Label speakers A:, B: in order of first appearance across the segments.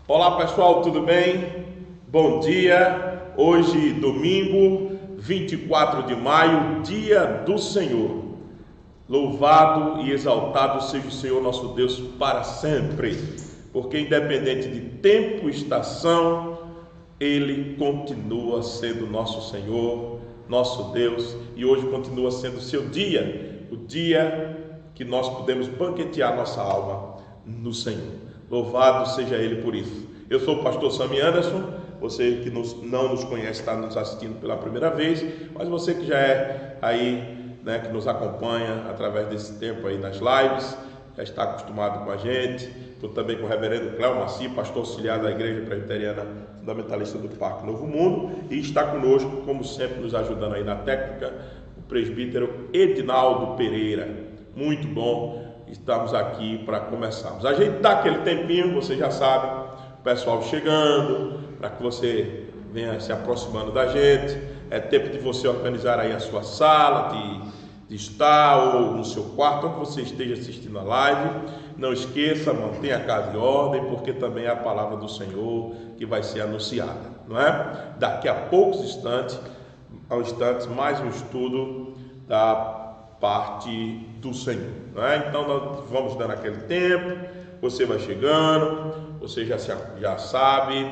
A: Olá pessoal, tudo bem? Bom dia, hoje domingo 24 de maio, dia do Senhor. Louvado e exaltado seja o Senhor nosso Deus para sempre, porque independente de tempo e estação, Ele continua sendo nosso Senhor, nosso Deus, e hoje continua sendo o seu dia, o dia que nós podemos banquetear nossa alma no Senhor. Louvado seja Ele por isso. Eu sou o pastor Sami Anderson. Você que não nos conhece está nos assistindo pela primeira vez, mas você que já é aí, né, que nos acompanha através desse tempo aí nas lives, já está acostumado com a gente. Estou também com o reverendo Cléo Maci, pastor auxiliar da Igreja Presbiteriana Fundamentalista do Parque Novo Mundo, e está conosco, como sempre, nos ajudando aí na técnica, o presbítero Edinaldo Pereira. Muito bom. Estamos aqui para começarmos. A gente dá aquele tempinho, você já sabe, o pessoal chegando, para que você venha se aproximando da gente. É tempo de você organizar aí a sua sala de estar, ou no seu quarto, onde você esteja assistindo a live. Não esqueça, mantenha a casa em ordem, porque também é a palavra do Senhor que vai ser anunciada, não é? Daqui a poucos instantes, mais um estudo da parte do Senhor, né? Então nós vamos dando aquele tempo, você vai chegando, você já sabe,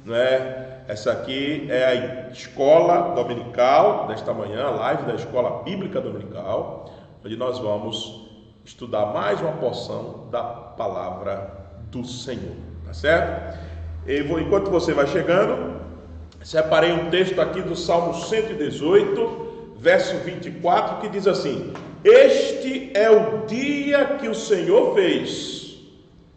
A: né? Essa aqui é a escola dominical desta manhã, a live da escola bíblica dominical, onde nós vamos estudar mais uma porção da palavra do Senhor, tá certo? Enquanto você vai chegando, separei um texto aqui do Salmo 118, verso 24, que diz assim: este é o dia que o Senhor fez,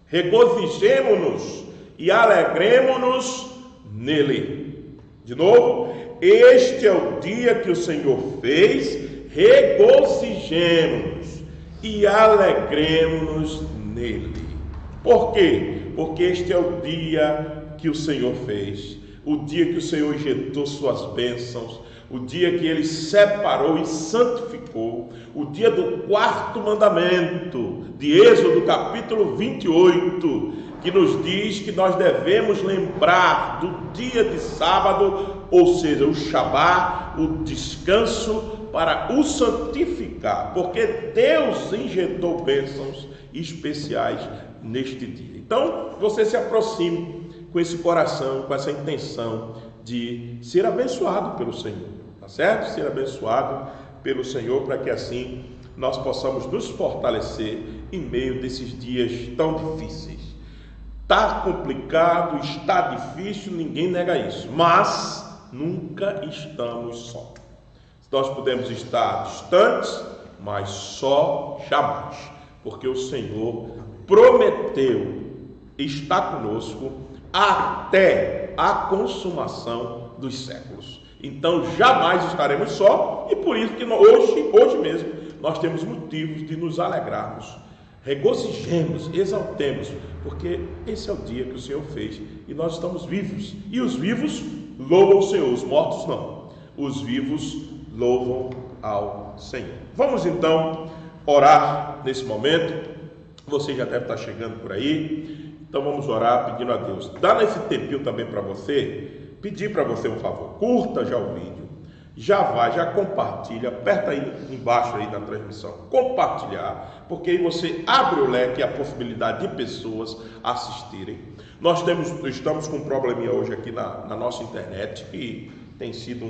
A: regozijemo-nos e alegremo-nos nele. De novo, este é o dia que o Senhor fez, regozijemo-nos e alegremo-nos nele. Por quê? Porque este é o dia que o Senhor fez, o dia que o Senhor injetou suas bênçãos, o dia que Ele separou e santificou, o dia do quarto mandamento, de Êxodo capítulo 28, que nos diz que nós devemos lembrar do dia de sábado, ou seja, o Shabá, o descanso, para o santificar, porque Deus injetou bênçãos especiais neste dia. Então, você se aproxime com esse coração, com essa intenção de ser abençoado pelo Senhor, tá certo? Ser abençoado pelo Senhor, para que assim nós possamos nos fortalecer em meio desses dias tão difíceis. Está complicado, está difícil, ninguém nega isso, mas nunca estamos só. Nós podemos estar distantes, mas só jamais, porque o Senhor prometeu estar conosco até a consumação dos séculos. Então jamais estaremos só, e por isso que hoje mesmo nós temos motivos de nos alegrarmos, regozijemos, exaltemos, porque esse é o dia que o Senhor fez e nós estamos vivos, e os vivos louvam o Senhor, os mortos não, os vivos louvam ao Senhor. Vamos então orar nesse momento. Você já deve estar chegando por aí, então vamos orar pedindo a Deus. Dá nesse tempinho também para você, pedir para você um favor, curta já o vídeo, já compartilha, aperta aí embaixo aí na transmissão, compartilhar, porque aí você abre o leque e a possibilidade de pessoas assistirem. Nós estamos com um probleminha hoje aqui na nossa internet, que tem sido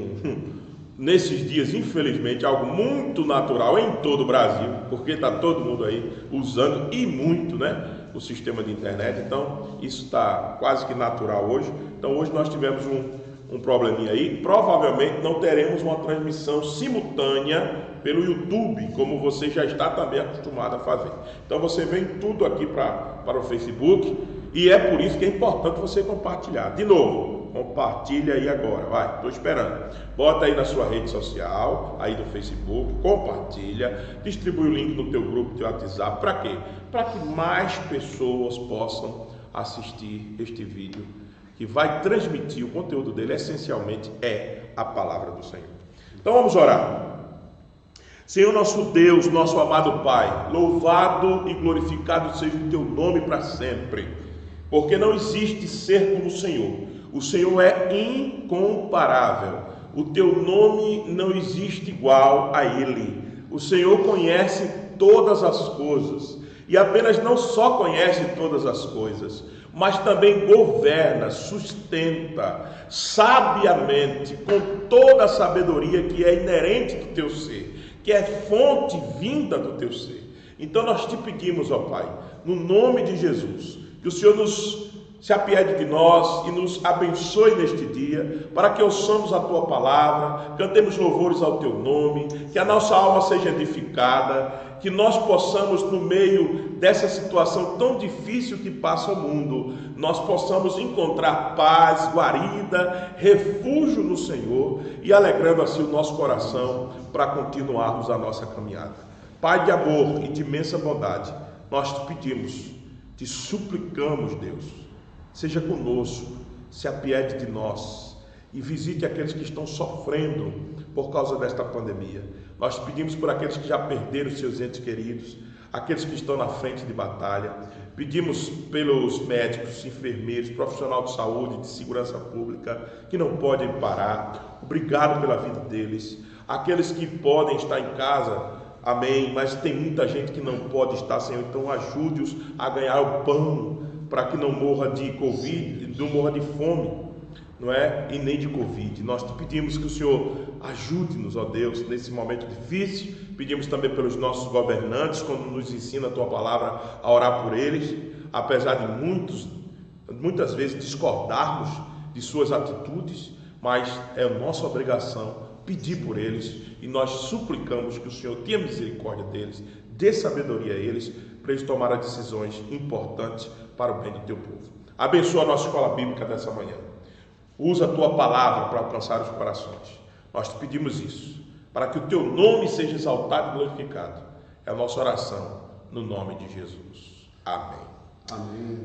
A: nesses dias, infelizmente, algo muito natural em todo o Brasil, porque está todo mundo aí usando, e muito, né, o sistema de internet. Então isso está quase que natural hoje. Então hoje nós tivemos um probleminha aí, provavelmente não teremos uma transmissão simultânea pelo YouTube, como você já está também acostumado a fazer. Então você vem tudo aqui para o Facebook, e é por isso que é importante você compartilhar. De novo, compartilha aí agora, vai, estou esperando. Bota aí na sua rede social, aí do Facebook, compartilha, distribui o link no teu grupo de WhatsApp. Para quê? Para que mais pessoas possam assistir este vídeo, que vai transmitir o conteúdo dele, essencialmente é a palavra do Senhor. Então vamos orar. Senhor nosso Deus, nosso amado Pai, louvado e glorificado seja o teu nome para sempre. porque não existe ser como o Senhor. O Senhor é incomparável. O teu nome não existe igual a Ele. O Senhor conhece todas as coisas, e apenas não só conhece todas as coisas, mas também governa, sustenta sabiamente, com toda a sabedoria que é inerente do teu ser, que é fonte vinda do teu ser. Então nós te pedimos, ó Pai, no nome de Jesus, que o Senhor se apiede de nós e nos abençoe neste dia, para que ouçamos a Tua palavra, cantemos louvores ao Teu nome, que a nossa alma seja edificada, que nós possamos, no meio dessa situação tão difícil que passa o mundo, nós possamos encontrar paz, guarida, refúgio no Senhor e alegrando assim o nosso coração para continuarmos a nossa caminhada. Pai de amor e de imensa bondade, nós te pedimos, te suplicamos, Deus, seja conosco, se apiede de nós e visite aqueles que estão sofrendo por causa desta pandemia. Nós te pedimos por aqueles que já perderam seus entes queridos, aqueles que estão na frente de batalha. Pedimos pelos médicos, enfermeiros, profissionais de saúde, de segurança pública, que não podem parar. Obrigado pela vida deles. Aqueles que podem estar em casa, amém, mas tem muita gente que não pode estar, Senhor, então ajude-os a ganhar o pão, para que não morra de Covid, não morra de fome, não é? E nem de Covid. Nós te pedimos que o Senhor ajude-nos, ó Deus, nesse momento difícil. Pedimos também pelos nossos governantes, quando nos ensina a Tua palavra, a orar por eles, apesar de muitas vezes discordarmos de suas atitudes, mas é nossa obrigação pedir por eles, e nós suplicamos que o Senhor tenha misericórdia deles, dê sabedoria a eles, para eles tomarem decisões importantes para o bem do Teu povo. Abençoa a nossa escola bíblica dessa manhã. Usa a Tua palavra para alcançar os corações. Nós te pedimos isso, para que o Teu nome seja exaltado e glorificado. É a nossa oração, no nome de Jesus. Amém.
B: Amém.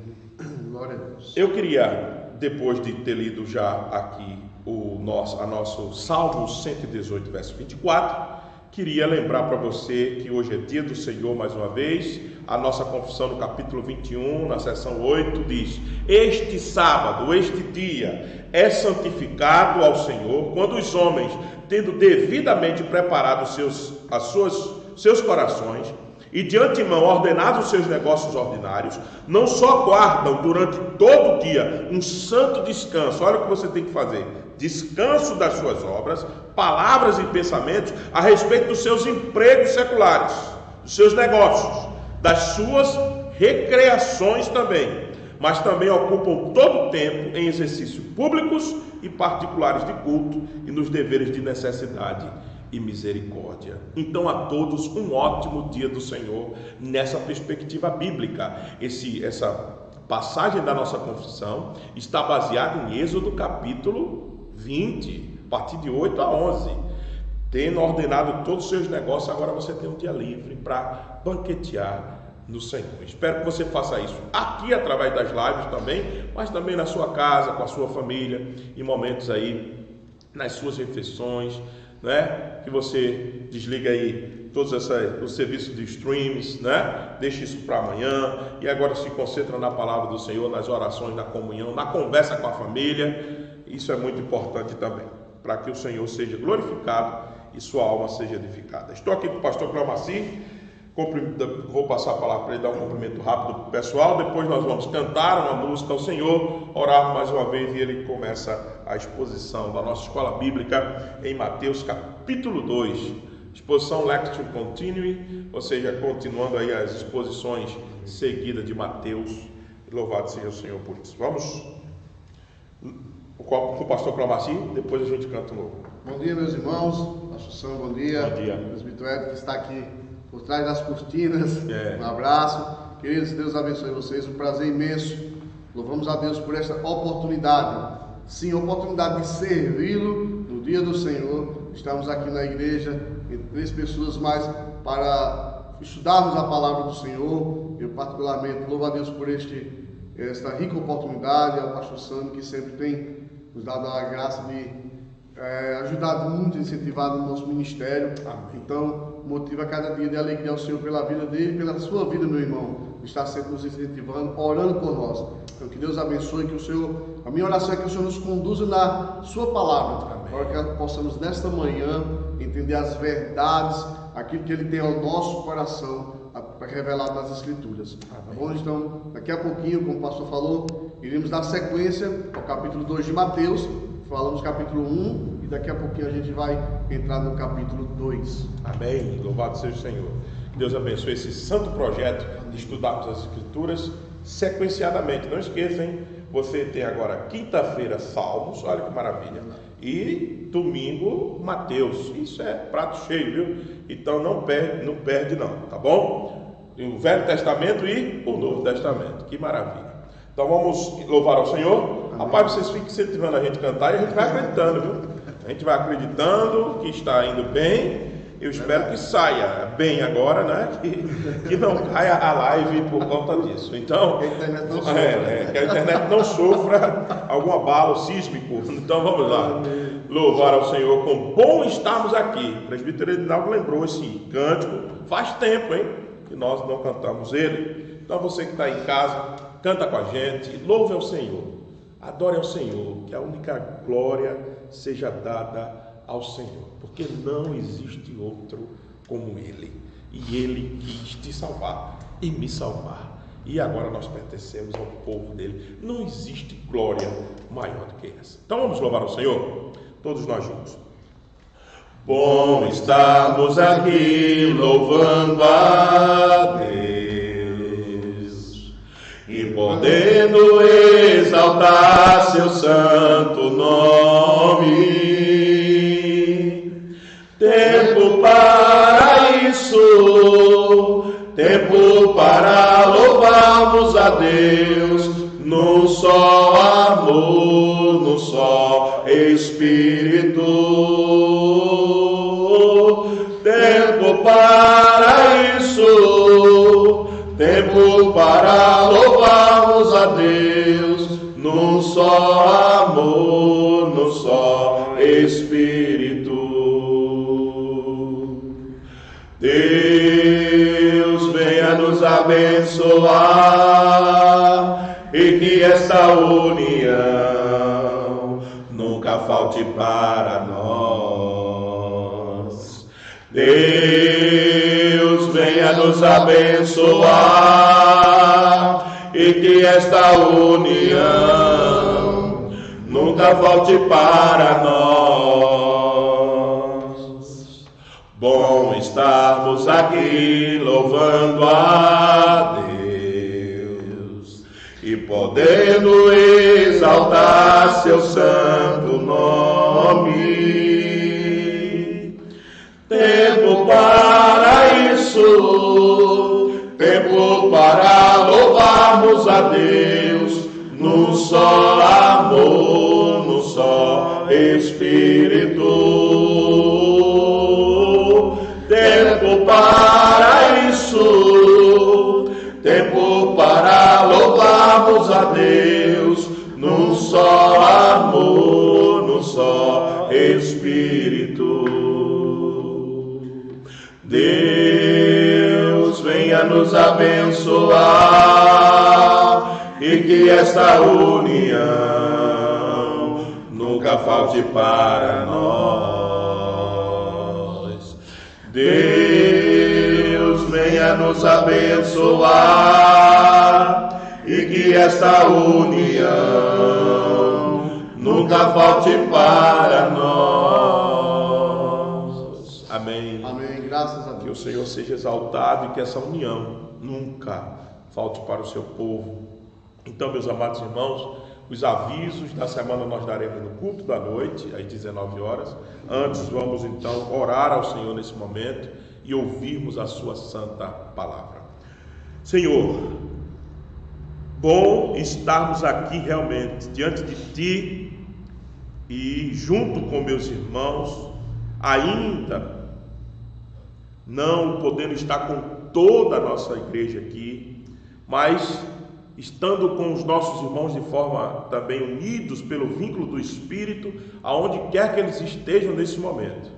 B: Glória a Deus.
A: Eu queria, depois de ter lido já aqui a nosso Salmo 118, verso 24, queria lembrar para você que hoje é dia do Senhor mais uma vez. A nossa confissão no capítulo 21, na seção 8, diz: este sábado, este dia é santificado ao Senhor, quando os homens, tendo devidamente preparado seus corações e de antemão ordenado os seus negócios ordinários, não só guardam durante todo o dia um santo descanso. Olha o que você tem que fazer: descanso das suas obras, palavras e pensamentos a respeito dos seus empregos seculares, dos seus negócios, das suas recreações também, mas também ocupam todo o tempo em exercícios públicos e particulares de culto e nos deveres de necessidade e misericórdia. Então a todos um ótimo dia do Senhor nessa perspectiva bíblica. Essa passagem da nossa confissão está baseada em Êxodo capítulo 20, a partir de 8 a 11. Tendo ordenado todos os seus negócios, agora você tem um dia livre para banquetear no Senhor. Espero que você faça isso aqui através das lives também, mas também na sua casa, com a sua família, em momentos aí, nas suas refeições, né? Que você desliga aí todos os serviços de streams, né? Deixa isso para amanhã e agora se concentra na palavra do Senhor, nas orações, na comunhão, na conversa com a família. Isso é muito importante também, para que o Senhor seja glorificado e sua alma seja edificada. Estou aqui com o pastor Cleomacir. Vou passar a palavra para ele dar um cumprimento rápido para o pessoal. Depois nós vamos cantar uma música ao Senhor, orar mais uma vez, e ele começa a exposição da nossa escola bíblica em Mateus capítulo 2, exposição Lectio Continui, ou seja, continuando aí as exposições seguidas de Mateus. Louvado seja o Senhor por isso. Vamos com o pastor Cleomacir, depois a gente canta um novo.
B: Bom dia, meus irmãos. Pastor Sam, bom dia.
A: Bom dia.
B: Presbítero Ed, que está aqui por trás das cortinas. Um abraço. Queridos, Deus abençoe vocês. Um prazer imenso. Louvamos a Deus por esta oportunidade. Sim, oportunidade de servi-lo no dia do Senhor. Estamos aqui na igreja, entre 3 pessoas mais, para estudarmos a palavra do Senhor. Eu particularmente louvo a Deus por esta rica oportunidade, ao pastor Sam, que sempre tem nos dado a graça de ajudado muito, incentivado no nosso ministério. Então, motiva cada dia de alegria ao Senhor pela vida dele e pela sua vida, meu irmão. está sempre nos incentivando, orando por nós. Então que Deus abençoe, que o Senhor, a minha oração é que o Senhor nos conduza na sua palavra, para que possamos nesta manhã entender as verdades, aquilo que Ele tem ao nosso coração, revelado nas Escrituras. Tá bom? Então, daqui a pouquinho, como o pastor falou, iremos dar sequência ao capítulo 2 de Mateus. Falamos capítulo 1 e daqui a pouquinho a gente vai entrar no capítulo 2.
A: Amém. Louvado seja o Senhor. Deus abençoe esse santo projeto de estudarmos as Escrituras sequenciadamente. Não esqueça, hein? Você tem agora quinta-feira Salmos, olha que maravilha. E domingo Mateus. Isso é prato cheio, viu? Então não perde não, tá bom? O Velho Testamento e o Novo Testamento. Que maravilha. Então vamos louvar ao Senhor. Amém. Rapaz, vocês fiquem incentivando a gente a cantar e a gente vai acreditando, viu? A gente vai acreditando que está indo bem. Eu espero que saia bem agora, né? Que não caia a live por conta disso. Então,
B: que a internet não sofra,
A: que a internet não sofra algum abalo sísmico. Então vamos lá. Louvar ao Senhor, com bom estarmos aqui. O presbítero Edinaldo lembrou esse cântico. Faz tempo, hein? Que nós não cantamos ele. Então você que está em casa, canta com a gente, louve ao Senhor, adore ao Senhor, que a única glória seja dada ao Senhor, porque não existe outro como Ele, e Ele quis te salvar e me salvar, e agora nós pertencemos ao povo dele. Não existe glória maior do que essa. Então vamos louvar ao Senhor, todos nós juntos. Bom estarmos aqui louvando a Deus e podendo exaltar seu santo nome. Tempo para isso, tempo para louvarmos a Deus num só amor, num só Espírito. Tempo para isso, tempo para louvarmos a Deus num só amor, num só Espírito. Deus venha nos abençoar e que essa união nunca falte para nós. Deus venha nos abençoar e que esta união nunca falte para nós. Bom estarmos aqui louvando a Deus e podendo exaltar seu santo nome. Tempo para isso, tempo para louvarmos a Deus num só amor, num só Espírito. Tempo para isso, tempo para louvarmos a Deus num só amor, num só Espírito. Deus venha nos abençoar e que esta união nunca falte para nós. Deus venha nos abençoar e que esta união nunca falte para nós. Amém.
B: Amém. Graças a Deus.
A: Que o Senhor seja exaltado e que essa união nunca falte para o seu povo. Então, meus amados irmãos, os avisos da semana nós daremos no culto da noite, às 19 horas. Antes, vamos então orar ao Senhor nesse momento e ouvirmos a sua santa palavra. Senhor, bom estarmos aqui realmente diante de Ti e junto com meus irmãos, ainda não podendo estar com toda a nossa igreja aqui, mas estando com os nossos irmãos de forma também unidos pelo vínculo do Espírito, aonde quer que eles estejam nesse momento,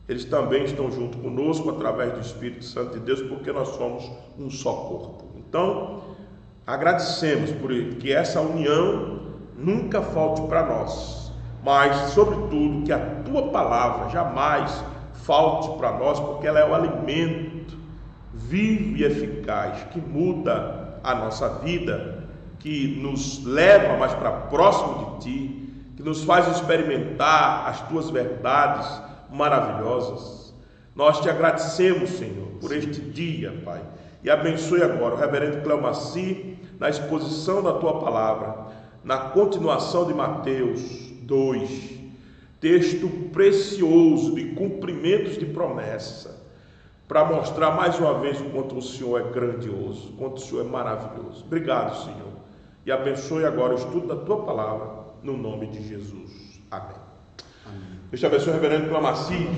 A: eles também estão junto conosco através do Espírito Santo de Deus, porque nós somos um só corpo. Então, agradecemos por que essa união nunca falte para nós, mas, sobretudo, que a Tua palavra jamais falte para nós, porque ela é o alimento vivo e eficaz que muda a nossa vida, que nos leva mais para próximo de Ti, que nos faz experimentar as Tuas verdades maravilhosas. Nós Te agradecemos, Senhor, por este dia, Pai, e abençoe agora o reverendo Cleomaci na exposição da Tua palavra, na continuação de Mateus 2, texto precioso de cumprimentos de promessa, para mostrar mais uma vez o quanto o Senhor é grandioso, o quanto o Senhor é maravilhoso. Obrigado, Senhor, e abençoe agora o estudo da Tua palavra, no nome de Jesus. Amém. Deus te abençoe, reverendo Cleomaci.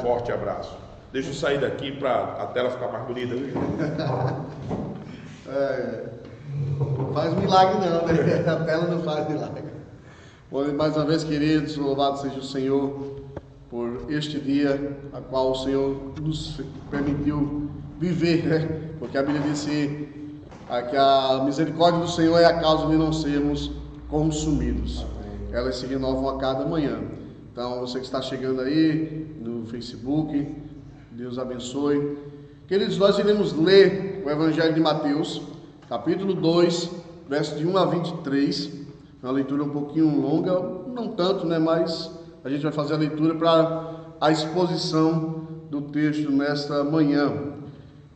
A: Forte abraço. Deixa eu sair daqui para a tela ficar mais bonita.
B: Faz milagre não, né? A tela não faz milagre. Bom, mais uma vez, queridos, louvado seja o Senhor por este dia, a qual o Senhor nos permitiu viver, né? Porque a Bíblia disse que a misericórdia do Senhor é a causa de não sermos consumidos. Elas se renovam a cada manhã. Então, você que está chegando aí no Facebook, Deus abençoe. Queridos, nós iremos ler o Evangelho de Mateus, capítulo 2, versos de 1 a 23. É uma leitura um pouquinho longa, não tanto, né? Mas a gente vai fazer a leitura para a exposição do texto nesta manhã.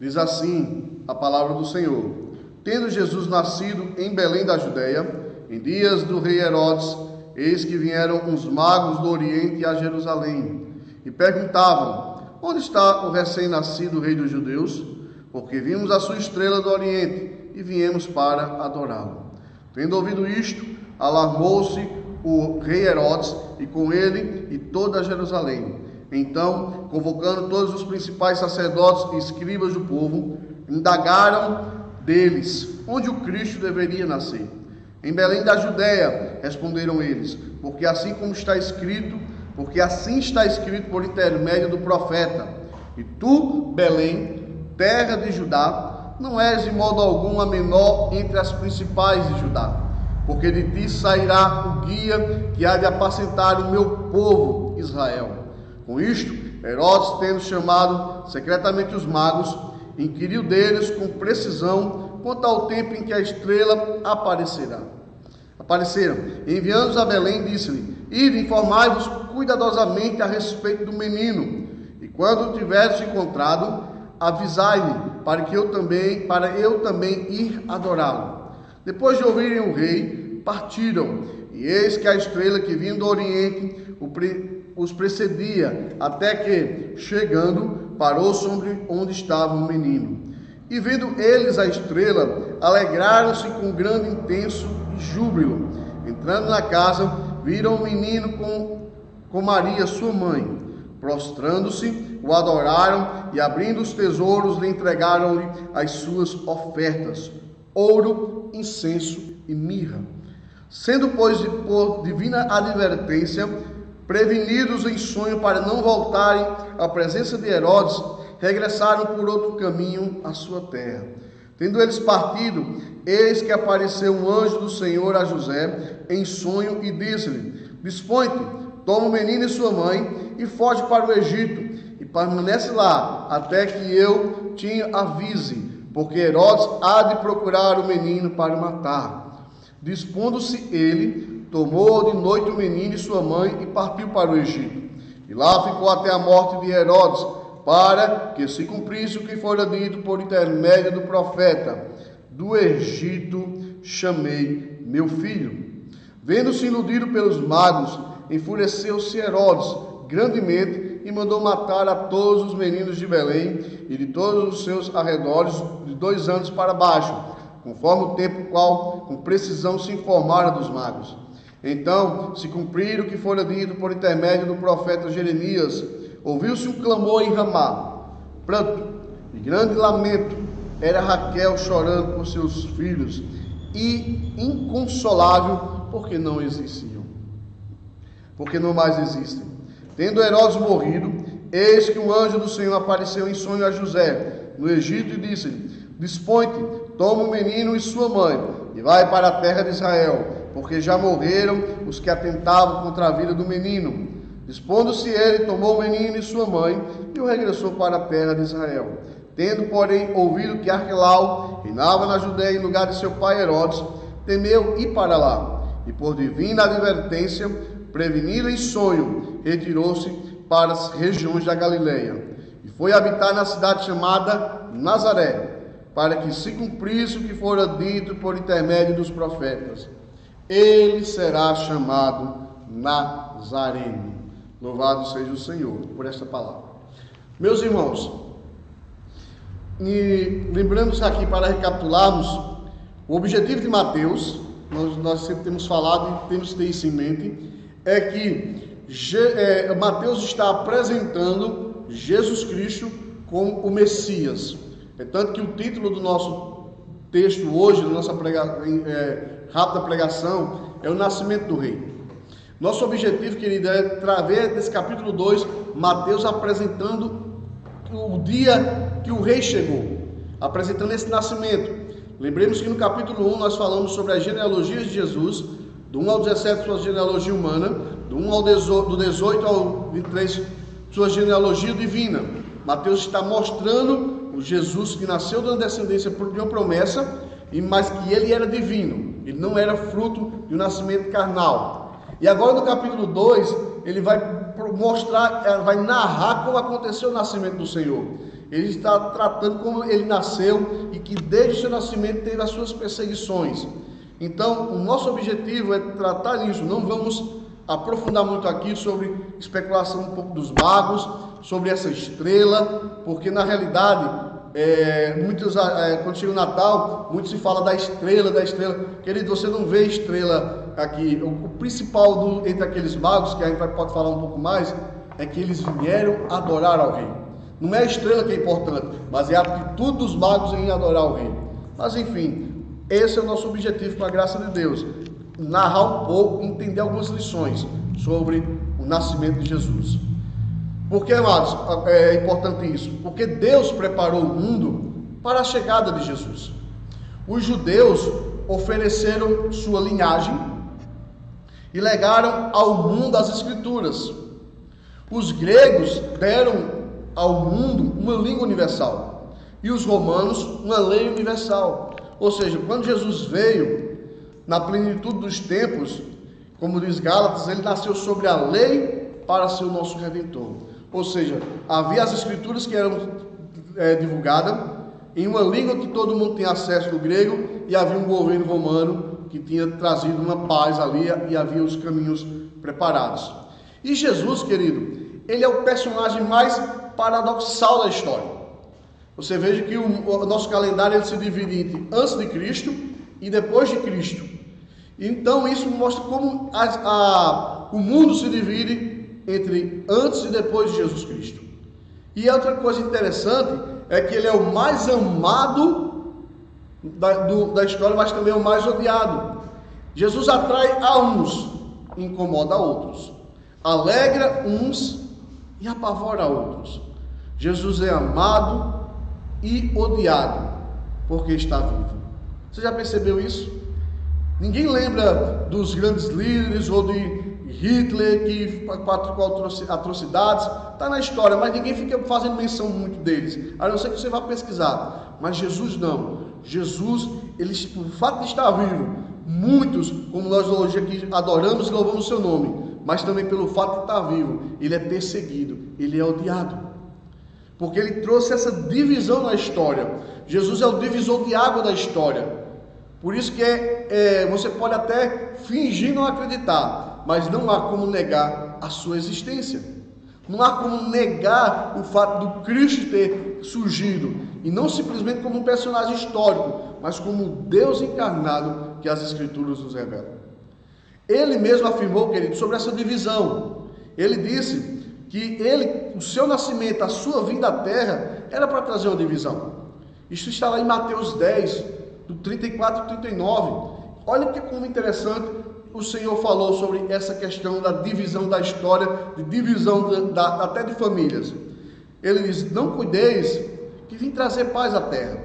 B: Diz assim a palavra do Senhor: Tendo Jesus nascido em Belém da Judéia, em dias do rei Herodes, eis que vieram uns magos do Oriente a Jerusalém, e perguntavam: Onde está o recém-nascido rei dos judeus? Porque vimos a sua estrela do Oriente, e viemos para adorá-lo. Tendo ouvido isto, alarmou-se o rei Herodes, e com ele e toda Jerusalém. Então, convocando todos os principais sacerdotes e escribas do povo, indagaram deles onde o Cristo deveria nascer. Em Belém da Judéia, responderam eles, porque assim está escrito por intermédio do profeta: E tu, Belém, terra de Judá, não és de modo algum a menor entre as principais de Judá, porque de ti sairá o guia que há de apacentar o meu povo Israel. Com isto, Herodes, tendo chamado secretamente os magos, inquiriu deles com precisão quanto ao tempo em que a estrela apareceram. Enviando-os a Belém, disse-lhe: Ide, informai-vos cuidadosamente a respeito do menino, e quando o tiveres encontrado, avisai-me, para eu também ir adorá-lo. Depois de ouvirem o rei, partiram, e eis que a estrela que vinha do Oriente os precedia, até que, chegando, parou sobre onde estava o menino. E vendo eles a estrela, alegraram-se com grande intenso júbilo. Entrando na casa, viram o menino com Maria, sua mãe. Prostrando-se, o adoraram, e abrindo os tesouros, lhe entregaram-lhe as suas ofertas: ouro, incenso e mirra. Sendo, pois, por divina advertência, prevenidos em sonho para não voltarem à presença de Herodes, regressaram por outro caminho à sua terra. Tendo eles partido, eis que apareceu um anjo do Senhor a José em sonho e disse-lhe: Dispõe-te, toma o menino e sua mãe e foge para o Egito, e permanece lá até que eu te avise, porque Herodes há de procurar o menino para o matar. Dispondo-se ele, tomou de noite o menino e sua mãe e partiu para o Egito. E lá ficou até a morte de Herodes, para que se cumprisse o que fora dito por intermédio do profeta: do Egito chamei meu filho. Vendo-se iludido pelos magos, enfureceu-se Herodes grandemente e mandou matar a todos os meninos de Belém e de todos os seus arredores de 2 anos para baixo, conforme o tempo qual com precisão se informara dos magos. Então se cumpriram o que fora dito por intermédio do profeta Jeremias. Ouviu-se um clamor em Ramá, pranto e grande lamento. Era Raquel chorando por seus filhos, e inconsolável, porque não mais existem. Tendo Herodes morrido, eis que um anjo do Senhor apareceu em sonho a José no Egito e disse-lhe: Dispõe-te, toma o menino e sua mãe e vai para a terra de Israel, porque já morreram os que atentavam contra a vida do menino. Dispondo-se ele, tomou o menino e sua mãe e o regressou para a terra de Israel. Tendo, porém, ouvido que Arquelau reinava na Judeia em lugar de seu pai Herodes, temeu ir para lá. E por divina advertência, prevenido em sonho, retirou-se para as regiões da Galileia. E foi habitar na cidade chamada Nazaré, para que se cumprisse o que fora dito por intermédio dos profetas: ele será chamado Nazareno. Louvado seja o Senhor por esta palavra. Meus irmãos, e lembramos aqui, para recapitularmos, o objetivo de Mateus, nós sempre temos falado e temos que ter isso em mente, é que Mateus está apresentando Jesus Cristo como o Messias. É tanto que o título do nosso texto hoje, da nossa rápida pregação, é o Nascimento do Rei. Nosso objetivo, querido, é através desse capítulo 2, Mateus apresentando o dia que o rei chegou, apresentando esse nascimento. Lembremos que no capítulo 1 nós falamos sobre as genealogias de Jesus, do 1 ao 17 sua genealogia humana, do 18 ao 23 sua genealogia divina. Mateus está mostrando o Jesus que nasceu da descendência de uma promessa, mas que ele era divino, ele não era fruto de um nascimento carnal. E agora no capítulo 2, ele vai mostrar, vai narrar como aconteceu o nascimento do Senhor. Ele está tratando como ele nasceu e que desde o seu nascimento teve as suas perseguições. Então, o nosso objetivo é tratar isso. Não vamos aprofundar muito aqui sobre especulação um pouco dos magos, sobre essa estrela, porque na realidade, quando chega o Natal, muito se fala da estrela. Querido, você não vê estrela aqui. O principal entre aqueles magos, que a gente pode falar um pouco mais, é que eles vieram adorar ao rei. Não é a estrela que é importante, mas é a atitude dos magos em adorar o rei. Mas enfim, esse é o nosso objetivo com a graça de Deus. Narrar um pouco, entender algumas lições sobre o nascimento de Jesus. Por que, amados, é importante isso? Porque Deus preparou o mundo para a chegada de Jesus. Os judeus ofereceram sua linhagem e legaram ao mundo as Escrituras. Os gregos deram ao mundo uma língua universal e os romanos uma lei universal. Ou seja, quando Jesus veio na plenitude dos tempos, como diz Gálatas, ele nasceu sobre a lei para ser o nosso Redentor. Ou seja, havia as Escrituras que eram divulgadas em uma língua que todo mundo tinha acesso, do grego, e havia um governo romano que tinha trazido uma paz ali e havia os caminhos preparados. E Jesus, querido, ele é o personagem mais paradoxal da história. Você veja que o nosso calendário ele se divide entre antes de Cristo e depois de Cristo. Então isso mostra como o mundo se divide entre antes e depois de Jesus Cristo. E outra coisa interessante é que ele é o mais amado da história, mas também o mais odiado. Jesus atrai a uns, incomoda a outros, alegra uns e apavora a outros. Jesus é amado e odiado porque está vivo. Você já percebeu isso? Ninguém lembra dos grandes líderes ou de Hitler que praticou atrocidades, está na história, mas ninguém fica fazendo menção muito deles, a não ser que você vá pesquisar. Mas Jesus não. Jesus, ele, por fato de estar vivo, muitos, como nós hoje aqui adoramos e louvamos o seu nome, mas também pelo fato de estar vivo, ele é perseguido, ele é odiado, porque ele trouxe essa divisão na história. Jesus é o divisor de água da história. Por isso que você pode até fingir não acreditar, mas não há como negar a sua existência. Não há como negar o fato do Cristo ter surgido, e não simplesmente como um personagem histórico, mas como Deus encarnado que as Escrituras nos revelam. Ele mesmo afirmou, querido, sobre essa divisão. Ele disse que o seu nascimento, a sua vinda à terra, era para trazer uma divisão. Isso está lá em Mateus 10, do 34 e 39. Olha que como interessante o Senhor falou sobre essa questão da divisão da história, de divisão até de famílias. Ele diz: não cuideis que vim trazer paz à terra.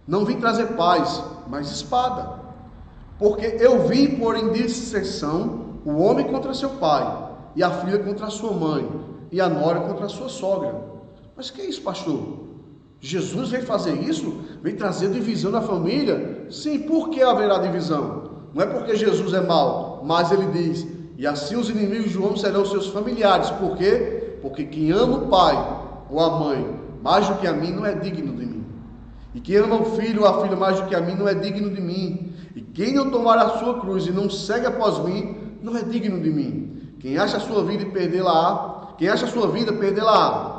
B: Não vim trazer paz, mas espada. Porque eu vim pôr em disseção o homem contra seu pai, e a filha contra a sua mãe, e a nora contra a sua sogra. Mas que é isso, pastor? Jesus veio fazer isso? Veio trazer divisão na família? Sim, por que haverá divisão? Não é porque Jesus é mau, mas ele diz: e assim os inimigos do homem serão seus familiares. Por quê? Porque quem ama o pai ou a mãe mais do que a mim não é digno de mim. E quem ama o filho ou a filha mais do que a mim não é digno de mim. E quem não tomar a sua cruz e não segue após mim, não é digno de mim. Quem acha a sua vida e perdê-la-á, quem acha a sua vida, perdê-la-á.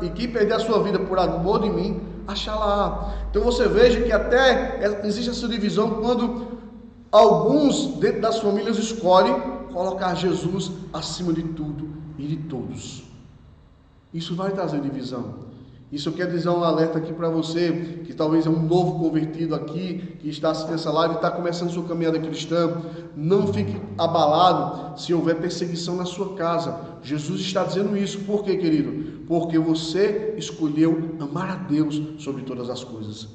B: E quem perder a sua vida por amor de mim, achá-la-á. Então você veja que até existe essa divisão quando alguns dentro das famílias escolhem colocar Jesus acima de tudo e de todos. Isso vai trazer divisão. Isso eu quero dizer um alerta aqui para você, que talvez é um novo convertido aqui, que está assistindo essa live e está começando sua caminhada cristã. Não fique abalado se houver perseguição na sua casa. Jesus está dizendo isso. Por quê, querido? Porque você escolheu amar a Deus sobre todas as coisas.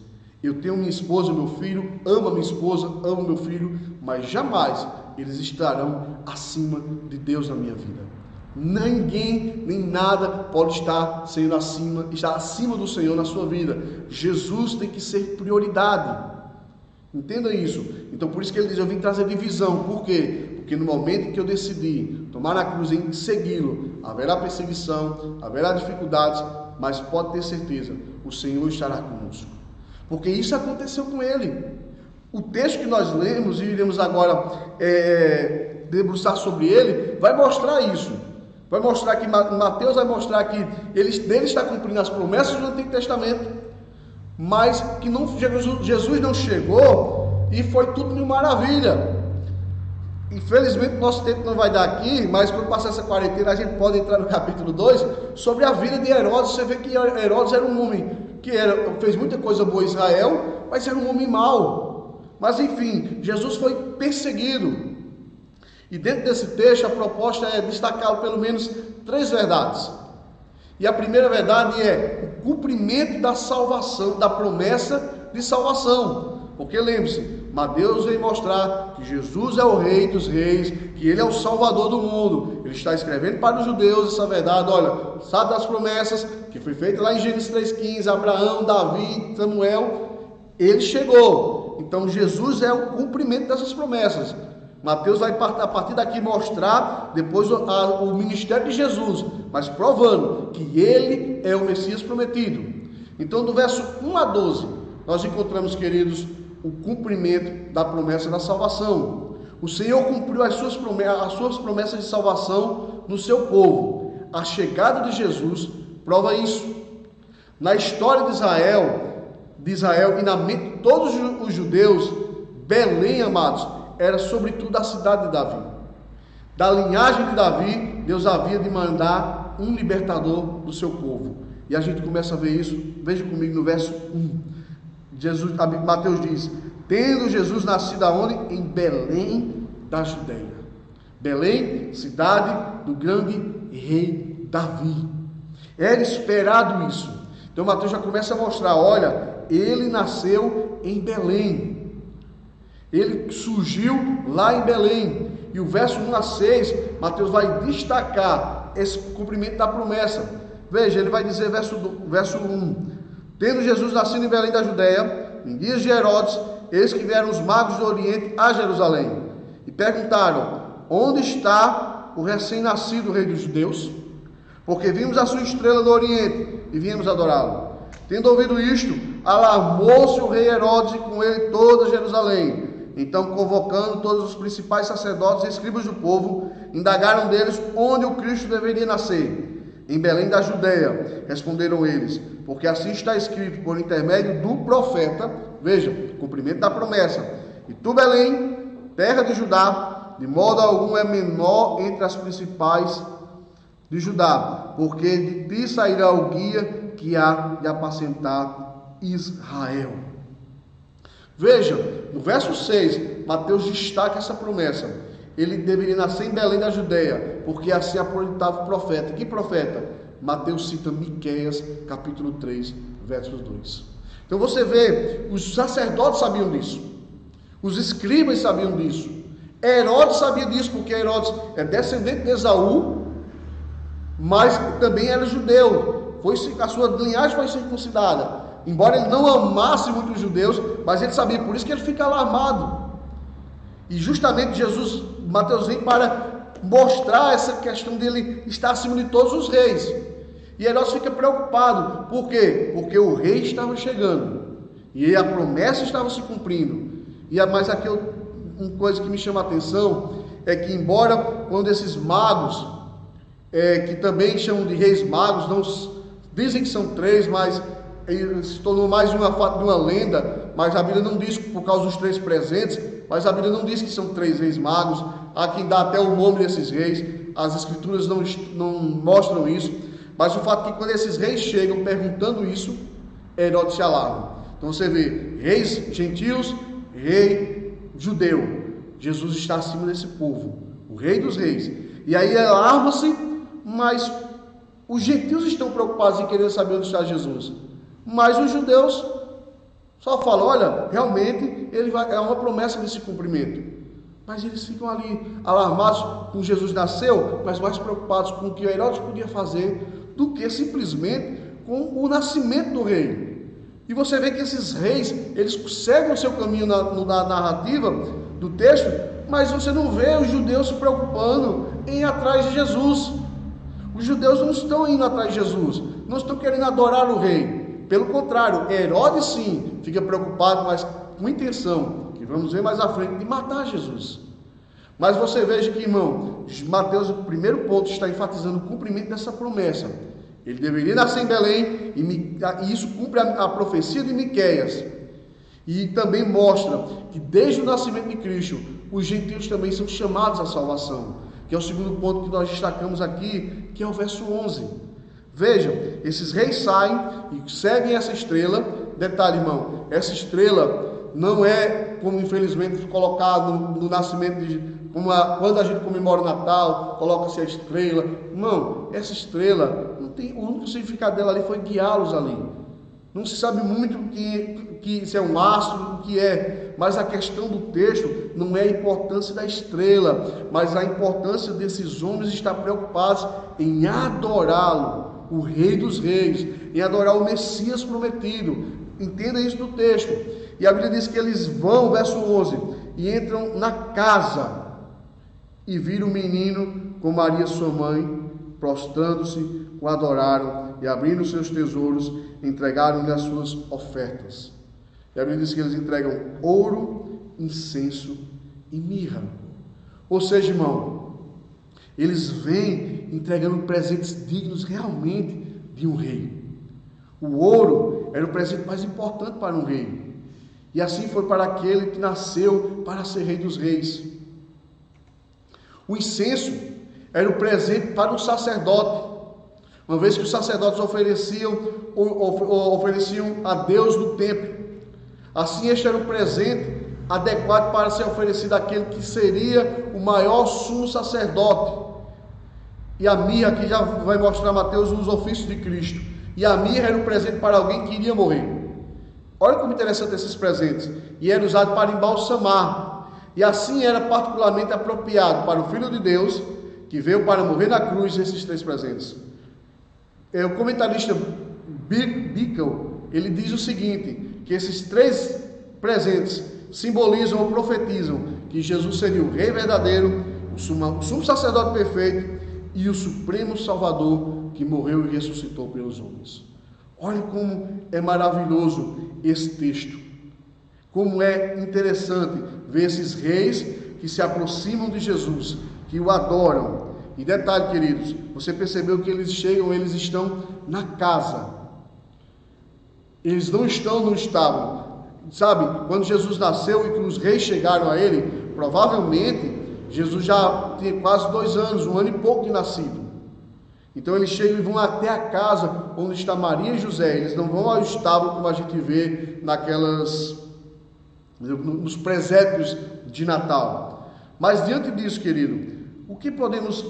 B: Eu tenho minha esposa, meu filho, amo minha esposa, amo meu filho, mas jamais eles estarão acima de Deus na minha vida. Ninguém, nem nada pode estar acima do Senhor na sua vida. Jesus tem que ser prioridade. Entenda isso. Então por isso que ele diz: eu vim trazer divisão. Por quê? Porque no momento em que eu decidi tomar a cruz e segui-lo, haverá perseguição, haverá dificuldades, mas pode ter certeza, o Senhor estará conosco. Porque isso aconteceu com ele. O texto que nós lemos e iremos agora debruçar sobre ele, vai mostrar isso. Vai mostrar que Mateus vai mostrar que dele está cumprindo as promessas do Antigo Testamento, mas que Jesus não chegou e foi tudo mil maravilha. Infelizmente nosso tempo não vai dar aqui, mas quando passar essa quarentena a gente pode entrar no capítulo 2 sobre a vida de Herodes. Você vê que Herodes era um homem que fez muita coisa boa em Israel, mas era um homem mau. Mas enfim, Jesus foi perseguido. E dentro desse texto a proposta é destacar pelo menos 3 verdades. E a primeira verdade é o cumprimento da salvação, da promessa de salvação. Porque lembre-se, Mateus vem mostrar que Jesus é o Rei dos Reis, que Ele é o Salvador do mundo. Ele está escrevendo para os judeus essa verdade. Olha, sabe das promessas que foi feita lá em Gênesis 3,15, Abraão, Davi, Samuel, ele chegou. Então Jesus é o cumprimento dessas promessas. Mateus vai a partir daqui mostrar depois o ministério de Jesus, mas provando que ele é o Messias prometido. Então do verso 1 a 12 nós encontramos, queridos, o cumprimento da promessa da salvação. O Senhor cumpriu as suas promessas de salvação no seu povo. A chegada de Jesus prova isso. Na história de Israel e na mente de todos os judeus, Belém, amados, era sobretudo a cidade de Davi. Da linhagem de Davi, Deus havia de mandar um libertador do seu povo. E a gente começa a ver isso, veja comigo no verso 1. Mateus diz: tendo Jesus nascido aonde? Em Belém da Judeia. Belém, cidade do grande rei Davi. Era esperado isso. Então Mateus já começa a mostrar: olha, ele nasceu em Belém. Ele surgiu lá em Belém. E o verso 1 a 6, Mateus vai destacar esse cumprimento da promessa. Veja, ele vai dizer, verso 1: tendo Jesus nascido em Belém da Judeia, em dias de Herodes, eis que vieram os magos do Oriente a Jerusalém, e perguntaram: onde está o recém-nascido rei dos judeus? Porque vimos a sua estrela do Oriente, e viemos adorá-lo. Tendo ouvido isto, alarmou-se o rei Herodes, e com ele toda Jerusalém. Então, convocando todos os principais sacerdotes e escribas do povo, indagaram deles onde o Cristo deveria nascer. Em Belém da Judeia, responderam eles, porque assim está escrito por intermédio do profeta. Veja, cumprimento da promessa: e tu, Belém, terra de Judá, de modo algum é menor entre as principais de Judá, porque de ti sairá o guia que há de apacentar Israel. Veja, no verso 6, Mateus destaca essa promessa. Ele deveria nascer em Belém da Judeia, porque assim aprontava o profeta. Que profeta? Mateus cita Miqueias, capítulo 3, versos 2. Então você vê, os sacerdotes sabiam disso, os escribas sabiam disso, Herodes sabia disso, porque Herodes é descendente de Esaú, mas também era judeu, a sua linhagem foi circuncidada. Embora ele não amasse muito os judeus, mas ele sabia, por isso que ele fica alarmado. E justamente Jesus, Mateus vem para mostrar essa questão dele estar acima de todos os reis. E Herodes fica preocupado. Por quê? Porque o rei estava chegando. E a promessa estava se cumprindo. Mas aqui uma coisa que me chama a atenção é que, embora quando esses magos, que também chamam de reis magos, não dizem que são 3, mas se tornou mais uma lenda, mas a Bíblia não diz por causa dos 3 presentes, mas a Bíblia não diz que são 3 reis magos. Há quem dá até o nome desses reis, as escrituras não mostram isso, mas o fato é que quando esses reis chegam perguntando isso, Herodes se alarma. Então você vê, reis gentios, rei judeu, Jesus está acima desse povo, o rei dos reis, e aí alarma-se, mas os gentios estão preocupados em querer saber onde está Jesus, mas os judeus só falam, olha, realmente é uma promessa desse cumprimento. Mas eles ficam ali alarmados com Jesus nasceu, mas mais preocupados com o que Herodes podia fazer do que simplesmente com o nascimento do rei. E você vê que esses reis, eles seguem o seu caminho na narrativa do texto, mas você não vê os judeus se preocupando em ir atrás de Jesus. Os judeus não estão indo atrás de Jesus, não estão querendo adorar o rei. Pelo contrário, Herodes sim fica preocupado, mas com intenção, que vamos ver mais à frente, de matar Jesus. Mas você veja que, irmão, Mateus, o primeiro ponto, está enfatizando o cumprimento dessa promessa. Ele deveria nascer em Belém, e isso cumpre a profecia de Miqueias. E também mostra que desde o nascimento de Cristo, os gentios também são chamados à salvação, que é o segundo ponto que nós destacamos aqui, que é o verso 11. Vejam, esses reis saem e seguem essa estrela. Detalhe, irmão, essa estrela não é como infelizmente colocado no nascimento quando a gente comemora o Natal, coloca-se a estrela. Não, essa estrela não tem, o único significado dela ali foi guiá-los ali. Não se sabe muito que se é um astro, o que é, mas a questão do texto não é a importância da estrela, mas a importância desses homens estar preocupados em adorá-lo, o Rei dos Reis, em adorar o Messias prometido. Entenda isso do texto. E a Bíblia diz que eles vão, verso 11, e entram na casa e viram o menino com Maria sua mãe, prostrando-se, o adoraram e abrindo seus tesouros, entregaram-lhe as suas ofertas. E a Bíblia diz que eles entregam ouro, incenso e mirra. Ou seja, irmão, eles vêm entregando presentes dignos realmente de um rei. O ouro era o presente mais importante para um rei. E assim foi para aquele que nasceu para ser rei dos reis. O incenso era o presente para o sacerdote. Uma vez que os sacerdotes ofereciam a Deus no templo. Assim este era o presente adequado para ser oferecido àquele que seria o maior sumo sacerdote. E a mirra, aqui já vai mostrar Mateus os ofícios de Cristo. E a mirra era um presente para alguém que iria morrer. Olha como interessante esses presentes. E era usado para embalsamar. E assim era particularmente apropriado para o Filho de Deus, que veio para morrer na cruz, esses 3 presentes. O comentarista Bickle, ele diz o seguinte, que esses 3 presentes simbolizam ou profetizam que Jesus seria o Rei verdadeiro, o sumo sacerdote perfeito e o supremo Salvador que morreu e ressuscitou pelos homens. Olha como é maravilhoso esse texto. Como é interessante ver esses reis que se aproximam de Jesus, que o adoram. E detalhe, queridos, você percebeu que eles chegam, eles estão na casa. Eles não estão no estábulo. Sabe, quando Jesus nasceu e que os reis chegaram a ele, provavelmente Jesus já tinha quase 2 anos, 1 ano e pouco de nascido. Então eles chegam e vão até a casa onde está Maria e José. Eles não vão ao estábulo como a gente vê nos presépios de Natal. Mas diante disso, querido, o que podemos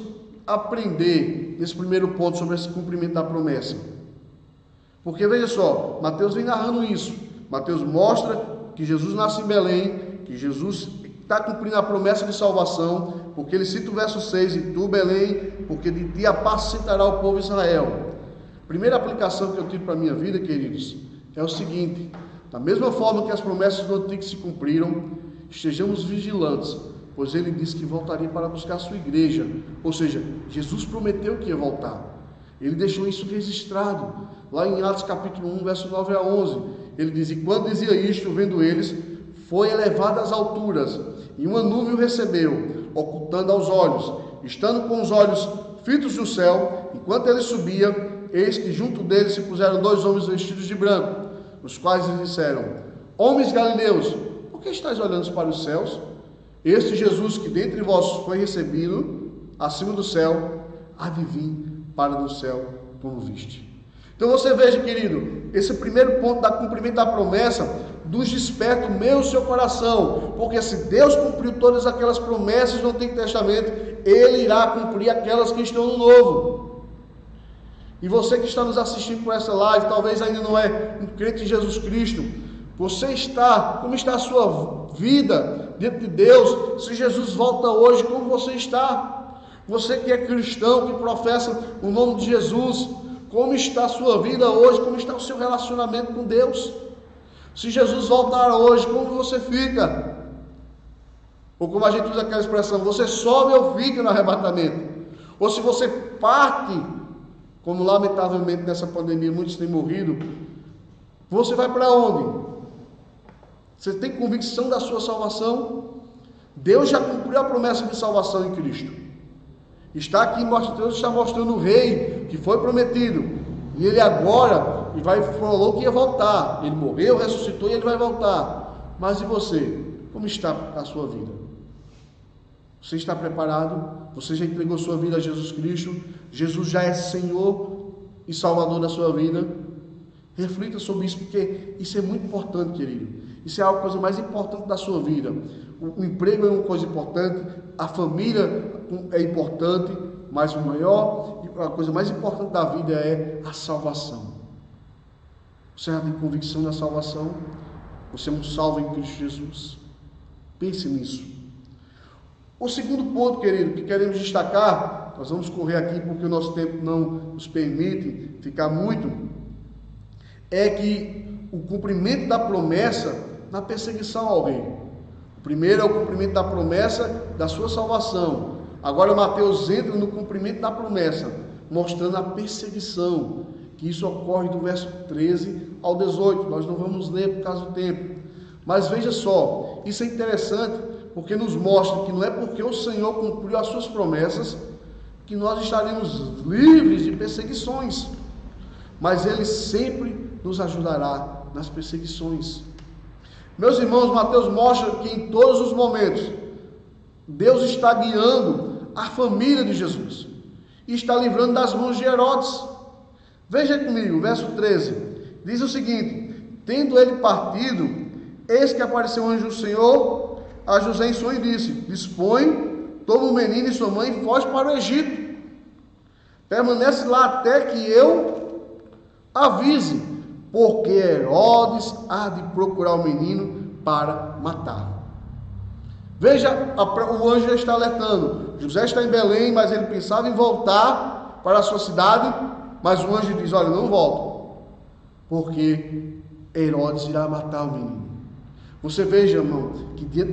B: aprender nesse primeiro ponto sobre esse cumprimento da promessa? Porque veja só, Mateus vem narrando isso, Mateus mostra que Jesus nasce em Belém, que Jesus está cumprindo a promessa de salvação, porque ele cita o verso 6, e tu, Belém, porque de ti apacentará o povo de Israel. Primeira aplicação que eu tiro para a minha vida, queridos, é o seguinte: da mesma forma que as promessas do Antigo se cumpriram, estejamos vigilantes, pois ele disse que voltaria para buscar a sua igreja. Ou seja, Jesus prometeu que ia voltar. Ele deixou isso registrado, lá em Atos capítulo 1, verso 9 a 11. Ele diz: e quando dizia isto, vendo eles, foi elevado às alturas, e uma nuvem o recebeu, ocultando aos olhos. Estando com os olhos fitos no céu, enquanto ele subia, eis que junto dele se puseram 2 homens vestidos de branco, os quais lhe disseram: homens galileus, por que estáis olhando para os céus? Este Jesus que dentre vós foi recebido acima do céu, há de vir para do céu como viste. Então você veja, querido, esse primeiro ponto da cumprimento da promessa nos desperta o meu e o seu coração, porque se Deus cumpriu todas aquelas promessas no Antigo Testamento, Ele irá cumprir aquelas que estão no Novo. E você que está nos assistindo por essa live, talvez ainda não é um crente em Jesus Cristo, como está a sua vida diante de Deus? Se Jesus volta hoje, como você está? Você que é cristão, que professa o nome de Jesus, como está a sua vida hoje? Como está o seu relacionamento com Deus? Se Jesus voltar hoje, como você fica? Ou como a gente usa aquela expressão, você sobe ou fica no arrebatamento? Ou se você parte, como lamentavelmente nessa pandemia muitos têm morrido, você vai para onde? Você tem convicção da sua salvação? Deus já cumpriu a promessa de salvação em Cristo. Está aqui, Deus está mostrando o rei que foi prometido. E ele agora falou que ia voltar. Ele morreu, ressuscitou e ele vai voltar. Mas e você? Como está a sua vida? Você está preparado? Você já entregou sua vida a Jesus Cristo? Jesus já é Senhor e Salvador da sua vida? Reflita sobre isso, porque isso é muito importante, querido. Isso é a coisa mais importante da sua vida. O emprego é uma coisa importante, a família é importante, mas a coisa mais importante da vida é a salvação. Você já tem convicção da salvação? Você é um salvo em Cristo Jesus? Pense nisso. O segundo ponto, querido, que queremos destacar, nós vamos correr aqui porque o nosso tempo não nos permite ficar muito, é que o cumprimento da promessa na perseguição ao rei. O primeiro é o cumprimento da promessa da sua salvação. Agora Mateus entra no cumprimento da promessa, mostrando a perseguição, que isso ocorre do verso 13 ao 18. Nós não vamos ler por causa do tempo. Mas veja só, isso é interessante, porque nos mostra que não é porque o Senhor cumpriu as suas promessas que nós estaremos livres de perseguições, mas Ele sempre nos ajudará nas perseguições. Meus irmãos, Mateus mostra que em todos os momentos Deus está guiando a família de Jesus e está livrando das mãos de Herodes. Veja comigo, verso 13, diz o seguinte: tendo ele partido, eis que apareceu o anjo do Senhor a José em sonho e disse: dispõe, toma o menino e sua mãe e foge para o Egito. Permanece lá até que eu avise, porque Herodes há de procurar o menino para matá-lo. Veja, o anjo já está alertando. José está em Belém, mas ele pensava em voltar para a sua cidade, mas o anjo diz: olha, não volta, porque Herodes irá matar o menino. Você veja, irmão, que diante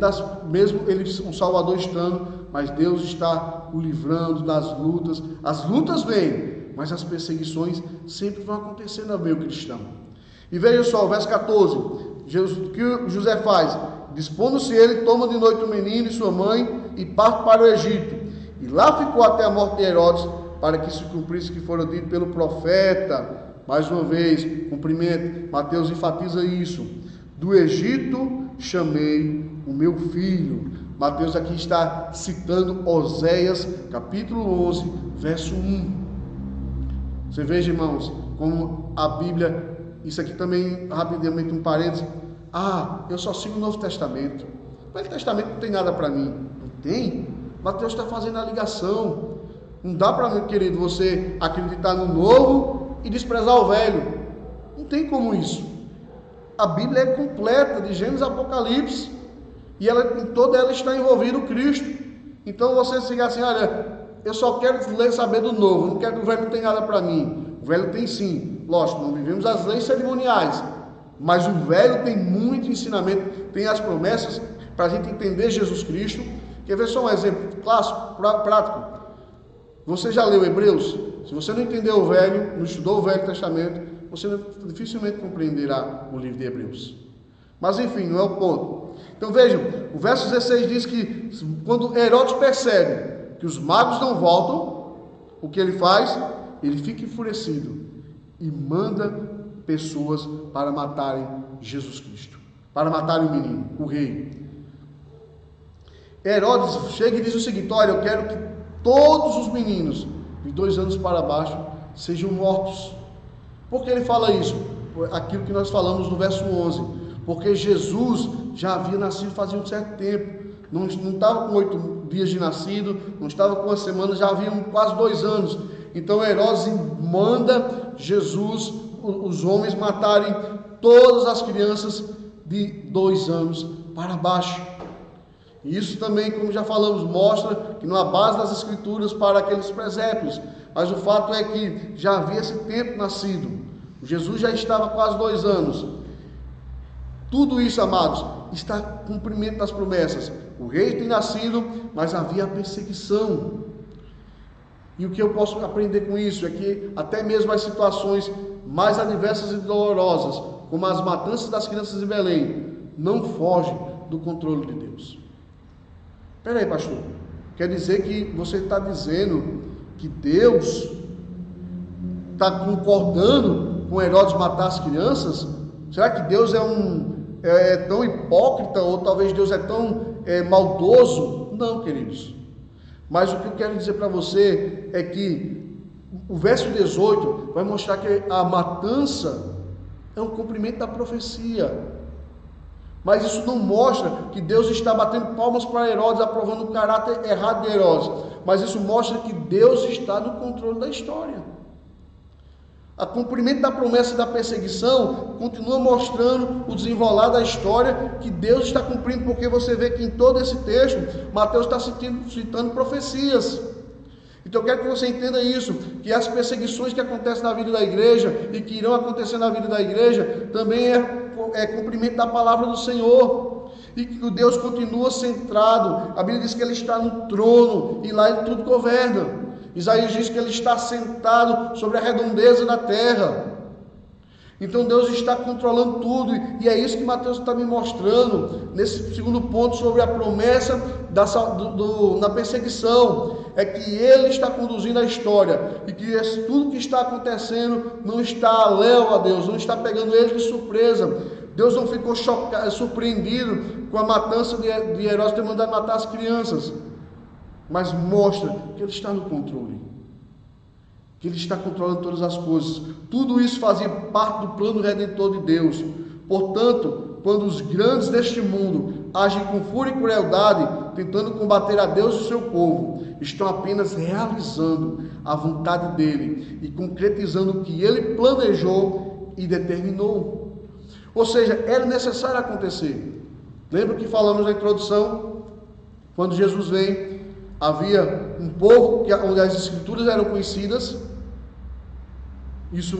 B: mesmo ele, um Salvador estando, mas Deus está o livrando das lutas. As lutas vêm, mas as perseguições sempre vão acontecer no meio cristão. E veja só, o verso 14, o que José faz? Dispondo-se ele, toma de noite o menino e sua mãe e parte para o Egito. E lá ficou até a morte de Herodes, para que se cumprisse o que fora dito pelo profeta. Mais uma vez, cumprimento, Mateus enfatiza isso. Do Egito chamei o meu filho. Mateus aqui está citando Oséias, capítulo 11, verso 1. Você veja, irmãos, como a Bíblia, isso aqui também, rapidamente um parênteses. Eu só sigo o Novo Testamento. O Velho Testamento não tem nada para mim. Não tem? Mateus está fazendo a ligação. Não dá para mim, querido, você acreditar no Novo e desprezar o Velho. Não tem como isso. a Bíblia é completa, de Gênesis a Apocalipse, e em toda ela está envolvido o Cristo. Então você fica assim, olha, eu só quero saber do novo, não quero que o velho não tenha nada para mim. O velho tem sim, lógico, não vivemos as leis cerimoniais, mas o velho tem muito ensinamento, tem as promessas para a gente entender Jesus Cristo. Quer ver só um exemplo clássico, prático? Você já leu Hebreus? Se você não entendeu o velho, não estudou o Velho Testamento, você dificilmente compreenderá o livro de Hebreus. Mas enfim, não é o ponto. Então vejam, o verso 16 diz que quando Herodes percebe que os magos não voltam, o que ele faz? Ele fica enfurecido e manda pessoas para matarem Jesus Cristo, para matarem o menino, o rei. Herodes chega e diz o seguinte: olha, eu quero que todos os meninos de 2 anos para baixo sejam mortos. Por que ele fala isso? Aquilo que nós falamos no verso 11. Porque Jesus já havia nascido fazia um certo tempo. Não estava com 8 dias de nascido, não estava com 1 semana, já haviam quase 2 anos. Então Herodes manda Jesus, os homens, matarem todas as crianças de 2 anos para baixo. E isso também, como já falamos, mostra que não há base das Escrituras para aqueles presépios. Mas o fato é que já havia esse tempo nascido. Jesus já estava quase 2 anos. Tudo isso, amados, está cumprimento das promessas. O rei tem nascido, mas havia a perseguição. E o que eu posso aprender com isso é que até mesmo as situações mais adversas e dolorosas, como as matanças das crianças em Belém, não fogem do controle de Deus. Espera aí, pastor, quer dizer que você está dizendo que Deus está concordando com Herodes matar as crianças? Será que Deus é tão hipócrita, ou talvez Deus é tão maldoso? Não, queridos. Mas o que eu quero dizer para você é que o verso 18 vai mostrar que a matança é um cumprimento da profecia. Mas isso não mostra que Deus está batendo palmas para Herodes, aprovando o caráter errado de Herodes. Mas isso mostra que Deus está no controle da história. O cumprimento da promessa da perseguição continua mostrando o desenrolar da história que Deus está cumprindo, porque você vê que em todo esse texto, Mateus está citando profecias. Então eu quero que você entenda isso, que as perseguições que acontecem na vida da igreja e que irão acontecer na vida da igreja, também é cumprimento da palavra do Senhor. E que o Deus continua centrado. A Bíblia diz que Ele está no trono e lá Ele tudo governa. Isaías diz que Ele está sentado sobre a redondeza da terra. Então Deus está controlando tudo, e é isso que Mateus está me mostrando nesse segundo ponto sobre a promessa na perseguição. É que Ele está conduzindo a história, e que tudo que está acontecendo não está alheio a Deus, não está pegando Ele de surpresa. Deus não ficou surpreendido com a matança de Herodes ter mandado matar as crianças, mas mostra que Ele está no controle, que Ele está controlando todas as coisas. Tudo isso fazia parte do plano redentor de Deus. Portanto, quando os grandes deste mundo agem com fúria e crueldade, tentando combater a Deus e o seu povo, estão apenas realizando a vontade dEle e concretizando o que Ele planejou e determinou. Ou seja, era necessário acontecer. Lembra que falamos na introdução? Quando Jesus vem, havia um povo onde as Escrituras eram conhecidas, isso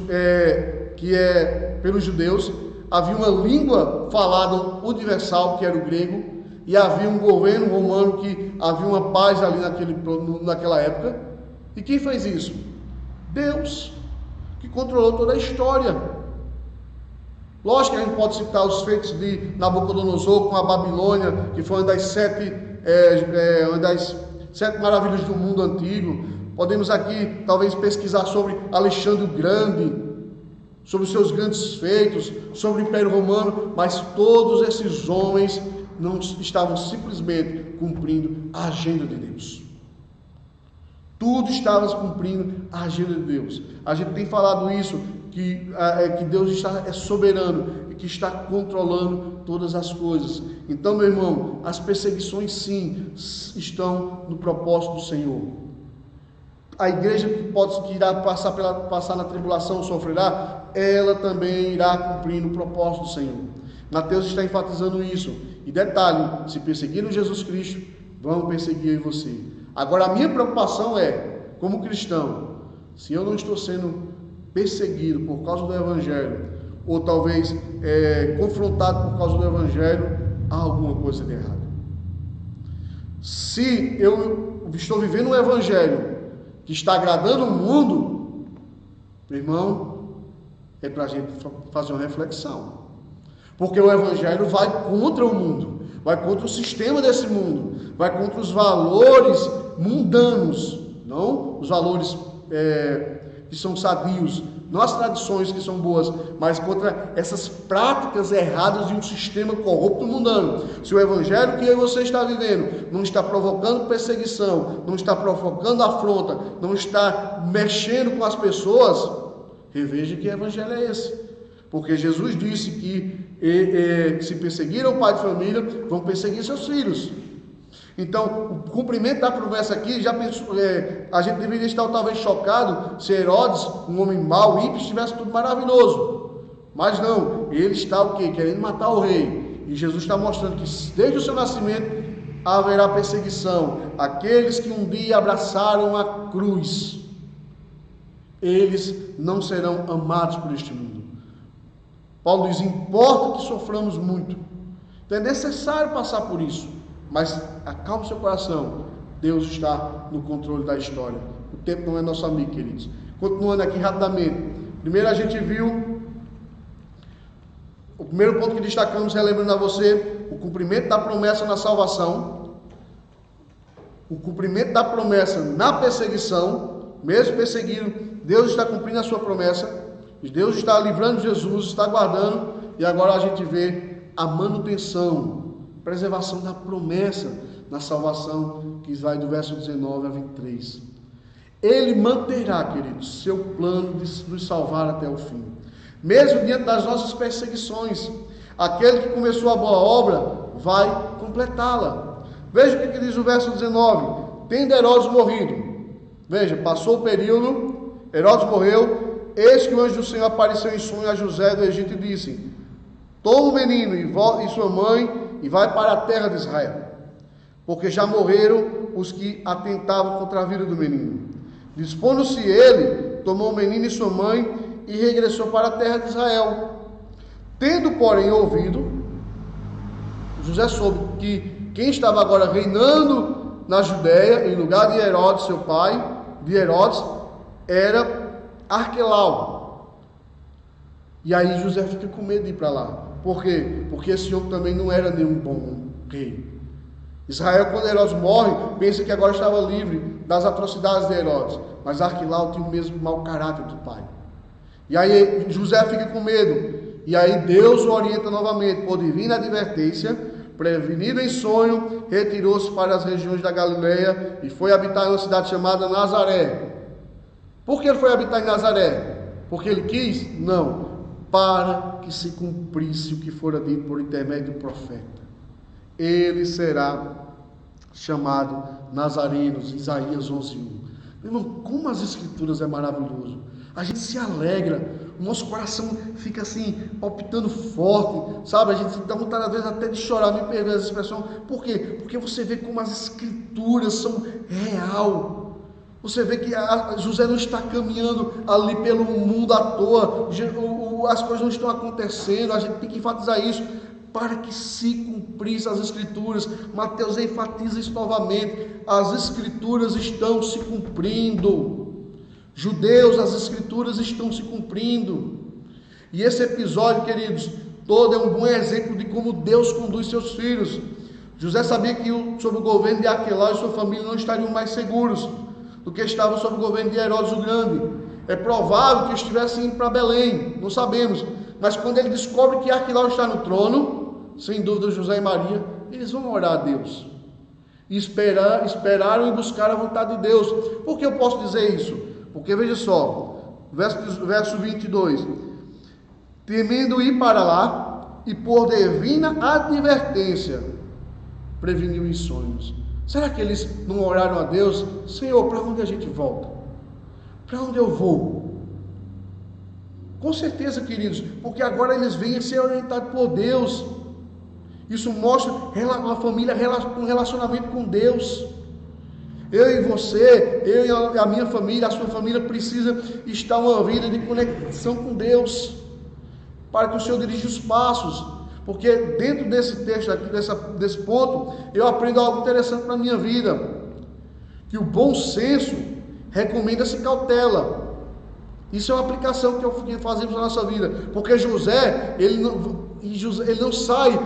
B: que é pelos judeus. Havia uma língua falada universal, que era o grego, e havia um governo romano, que havia uma paz ali naquela época. E quem fez isso? Deus, que controlou toda a história. Lógico que a gente pode citar os feitos de Nabucodonosor com a Babilônia, que foi uma das 7 maravilhas do mundo antigo. Podemos aqui talvez pesquisar sobre Alexandre o Grande, sobre os seus grandes feitos, sobre o Império Romano, mas todos esses homens não estavam simplesmente cumprindo a agenda de Deus. Tudo estava cumprindo a agenda de Deus. A gente tem falado isso, que Deus é soberano e que está controlando todas as coisas. Então, meu irmão, as perseguições sim estão no propósito do Senhor. a igreja que irá passar na tribulação sofrerá, ela também irá cumprir o propósito do Senhor. Mateus está enfatizando isso. E detalhe, se perseguiram Jesus Cristo, vão perseguir você. Agora a minha preocupação é, como cristão, se eu não estou sendo perseguido por causa do Evangelho, ou talvez confrontado por causa do Evangelho, há alguma coisa de errado. Se eu estou vivendo um Evangelho que está agradando o mundo, meu irmão, é para a gente fazer uma reflexão. Porque o Evangelho vai contra o mundo, vai contra o sistema desse mundo, vai contra os valores mundanos, não os valores que são sadios, não as tradições que são boas, mas contra essas práticas erradas de um sistema corrupto mundano. Se o Evangelho que eu e você está vivendo não está provocando perseguição, não está provocando afronta, não está mexendo com as pessoas, reveja que Evangelho é esse. Porque Jesus disse que se perseguiram o pai de família, vão perseguir seus filhos. Então, o cumprimento da promessa aqui, já pensou, a gente deveria estar talvez chocado se Herodes, um homem mau, ímpio, tivesse tudo maravilhoso. Mas não, ele está o quê? Querendo matar o rei. E Jesus está mostrando que desde o seu nascimento haverá perseguição. Aqueles que um dia abraçaram a cruz, eles não serão amados por este mundo. Paulo diz, importa que soframos muito. Então é necessário passar por isso. Mas acalme seu coração. Deus está no controle da história. O tempo não é nosso amigo, queridos. Continuando aqui rapidamente. Primeiro a gente viu, o primeiro ponto que destacamos, relembrando a você, o cumprimento da promessa na salvação, o cumprimento da promessa na perseguição. Mesmo perseguido, Deus está cumprindo a sua promessa. Deus está livrando Jesus, está guardando. E agora a gente vê a manutenção, preservação da promessa na salvação, que vai do verso 19 a 23. Ele manterá, queridos, seu plano de nos salvar até o fim, mesmo diante das nossas perseguições. Aquele que começou a boa obra vai completá-la. Veja o que diz o verso 19: tendo Herodes morrido, veja, passou o período, Herodes morreu, eis que o anjo do Senhor apareceu em sonho a José do Egito e disse: toma o menino e sua mãe e vai para a terra de Israel, porque já morreram os que atentavam contra a vida do menino. Dispondo-se ele, tomou o menino e sua mãe e regressou para a terra de Israel. Tendo, porém, ouvido, José soube que quem estava agora reinando na Judéia, em lugar de Herodes, seu pai, de Herodes, era Arquelau. E aí José fica com medo de ir para lá. Por quê? Porque esse homem também não era nenhum bom rei. Israel, quando Herodes morre, pensa que agora estava livre das atrocidades de Herodes. Mas Arquelau tinha o mesmo mau caráter do pai. E aí José fica com medo. E aí Deus o orienta novamente, por divina advertência, prevenido em sonho, retirou-se para as regiões da Galileia e foi habitar em uma cidade chamada Nazaré. Por que ele foi habitar em Nazaré? Porque ele quis? Não. Para que se cumprisse o que fora dito por intermédio do profeta. Ele será chamado Nazareno, Isaías 11:1. Irmão, como as escrituras é maravilhoso. A gente se alegra, o nosso coração fica assim, palpitando forte, sabe? A gente dá vontade às vezes até de chorar, me perdoe essa expressão. Por quê? Porque você vê como as escrituras são real. Você vê que José não está caminhando ali pelo mundo à toa, as coisas não estão acontecendo, a gente tem que enfatizar isso, para que se cumprisse as escrituras. Mateus enfatiza isso novamente, as escrituras estão se cumprindo. Judeus, as escrituras estão se cumprindo. E esse episódio, queridos, todo é um bom exemplo de como Deus conduz seus filhos. José sabia que sob o governo de Arquelau e sua família não estariam mais seguros do que estavam sob o governo de Herodes o Grande. É provável que estivessem indo para Belém, não sabemos. Mas quando ele descobre que Arquelau está no trono, sem dúvida José e Maria, eles vão orar a Deus. E esperaram e buscaram a vontade de Deus. Por que eu posso dizer isso? Porque veja só, verso 22. Temendo ir para lá, e por divina advertência, preveniu em sonhos. Será que eles não oraram a Deus? Senhor, para onde a gente volta? Para onde eu vou? Com certeza, queridos, porque agora eles vêm a ser orientados por Deus. Isso mostra uma família, um relacionamento com Deus. Eu e você, eu e a minha família, a sua família precisa estar uma vida de conexão com Deus, para que o Senhor dirija os passos. Porque dentro desse texto aqui, desse ponto, eu aprendo algo interessante para a minha vida, que o bom senso recomenda-se cautela. Isso é uma aplicação que fazemos na nossa vida, porque José, ele não sai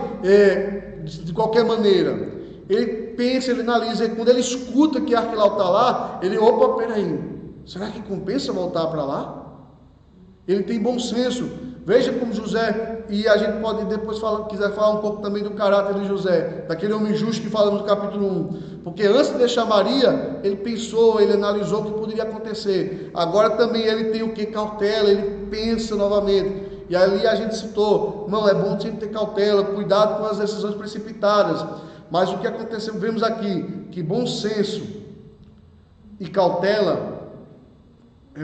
B: de qualquer maneira. Ele pensa, ele analisa, quando ele escuta que Arquelau está lá, ele, opa, peraí, será que compensa voltar para lá? Ele tem bom senso. Veja como José, e a gente pode depois quiser falar um pouco também do caráter de José, daquele homem justo que falamos no capítulo 1, porque antes de deixar Maria, ele pensou, ele analisou o que poderia acontecer. Agora também ele tem o que? Cautela, ele pensa novamente. E ali a gente citou, não, é bom sempre ter cautela, cuidado com as decisões precipitadas. Mas o que aconteceu, vemos aqui, que bom senso e cautela,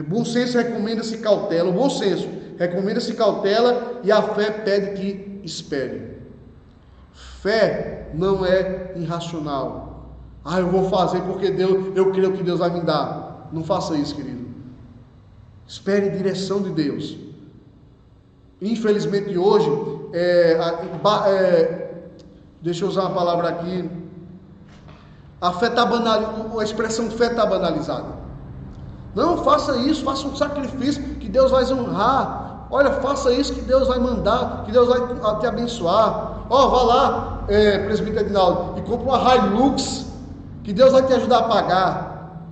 B: bom senso recomenda-se cautela, o bom senso recomenda-se cautela e a fé pede que espere. Fé não é irracional. Eu vou fazer porque eu creio que Deus vai me dar. Não faça isso, querido. Espere a direção de Deus. Infelizmente hoje, deixa eu usar uma palavra aqui, a expressão fé está banalizada. Não, faça isso, faça um sacrifício que Deus vai honrar. Olha, faça isso que Deus vai mandar, que Deus vai te abençoar. Vá lá, presbítero Edinaldo, e compra uma Hilux, que Deus vai te ajudar a pagar.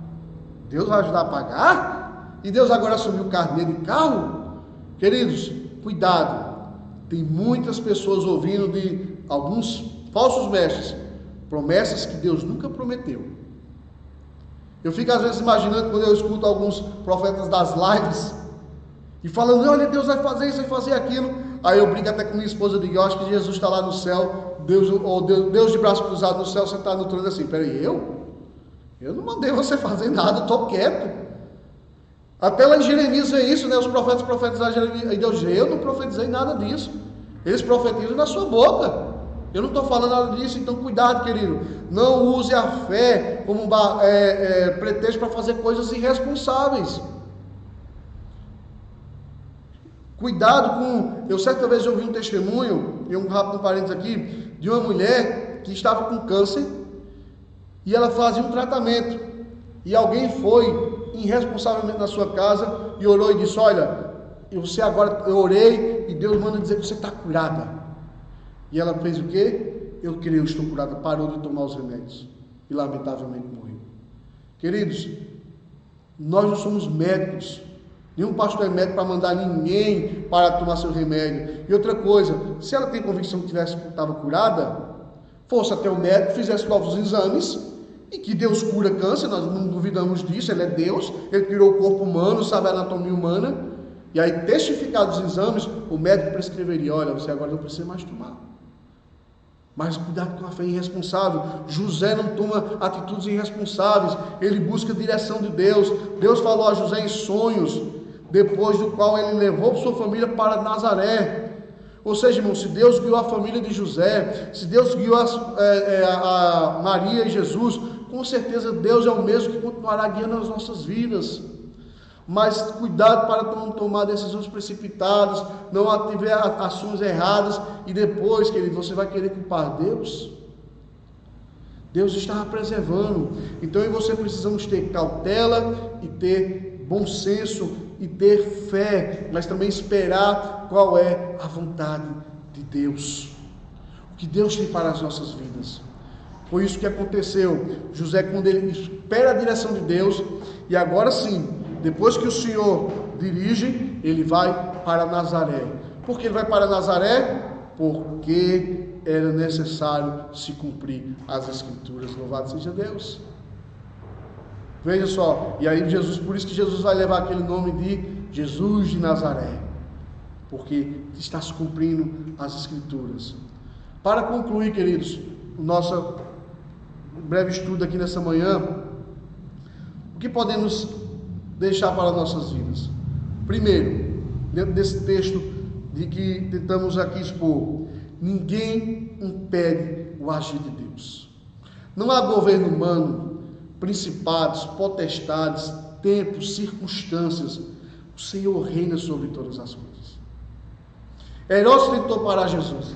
B: Deus vai ajudar a pagar? E Deus agora assumiu o carnê de carro? Queridos, cuidado. Tem muitas pessoas ouvindo de alguns falsos mestres promessas que Deus nunca prometeu. Eu fico às vezes imaginando, quando eu escuto alguns profetas das lives e falando, olha, Deus vai fazer isso, vai fazer aquilo. Aí eu brinco até com minha esposa, eu digo, eu acho que Jesus está lá no céu, Deus de braço cruzado no céu, sentado no trono assim, peraí, eu não mandei você fazer nada, eu estou quieto. Até lá em Jeremias é isso, né? Os profetas profetizaram Jeremias, e Deus diz, eu não profetizei nada disso. Eles profetizam na sua boca. Eu não estou falando nada disso, então cuidado, querido. Não use a fé como pretexto para fazer coisas irresponsáveis. Cuidado com... Eu certa vez ouvi um testemunho, e um rápido parênteses aqui, de uma mulher que estava com câncer e ela fazia um tratamento. E alguém foi irresponsavelmente na sua casa e orou e disse, olha, eu orei e Deus manda dizer que você está curada. E ela fez o quê? Eu creio, estou curada. Parou de tomar os remédios. E lamentavelmente morreu. Queridos, nós não somos médicos. Nenhum pastor é médico para mandar ninguém para tomar seu remédio. E outra coisa, se ela tem convicção que estava curada, fosse até o médico, fizesse novos exames, e que Deus cura câncer, nós não duvidamos disso, Ele é Deus, Ele criou o corpo humano, sabe a anatomia humana, e aí testificados os exames, o médico prescreveria, olha, você agora não precisa mais tomar. Mas cuidado com a fé irresponsável. José não toma atitudes irresponsáveis. Ele busca a direção de Deus. Deus falou a José em sonhos, depois do qual ele levou sua família para Nazaré. Ou seja, irmão, se Deus guiou a família de José, se Deus guiou a Maria e Jesus, com certeza Deus é o mesmo que continuará guiando as nossas vidas. Mas cuidado para não tomar decisões precipitadas, não tiver ações erradas, e depois, querido, você vai querer culpar Deus. Deus estava preservando. Então eu e você precisamos ter cautela e ter bom senso e ter fé, mas também esperar qual é a vontade de Deus, o que Deus tem para as nossas vidas. Foi isso que aconteceu. José, quando ele espera a direção de Deus, e agora sim, depois que o Senhor dirige, ele vai para Nazaré. Por que ele vai para Nazaré? Porque era necessário se cumprir as Escrituras. Louvado seja Deus. Veja só, e aí Jesus, por isso que Jesus vai levar aquele nome de Jesus de Nazaré, porque está se cumprindo as Escrituras. Para concluir, queridos, o nosso breve estudo aqui nessa manhã, o que podemos deixar para nossas vidas. Primeiro, dentro desse texto de que tentamos aqui expor, ninguém impede o agir de Deus. Não há governo humano, principados, potestades, tempos, circunstâncias. O Senhor reina sobre todas as coisas. Herodes tentou parar Jesus,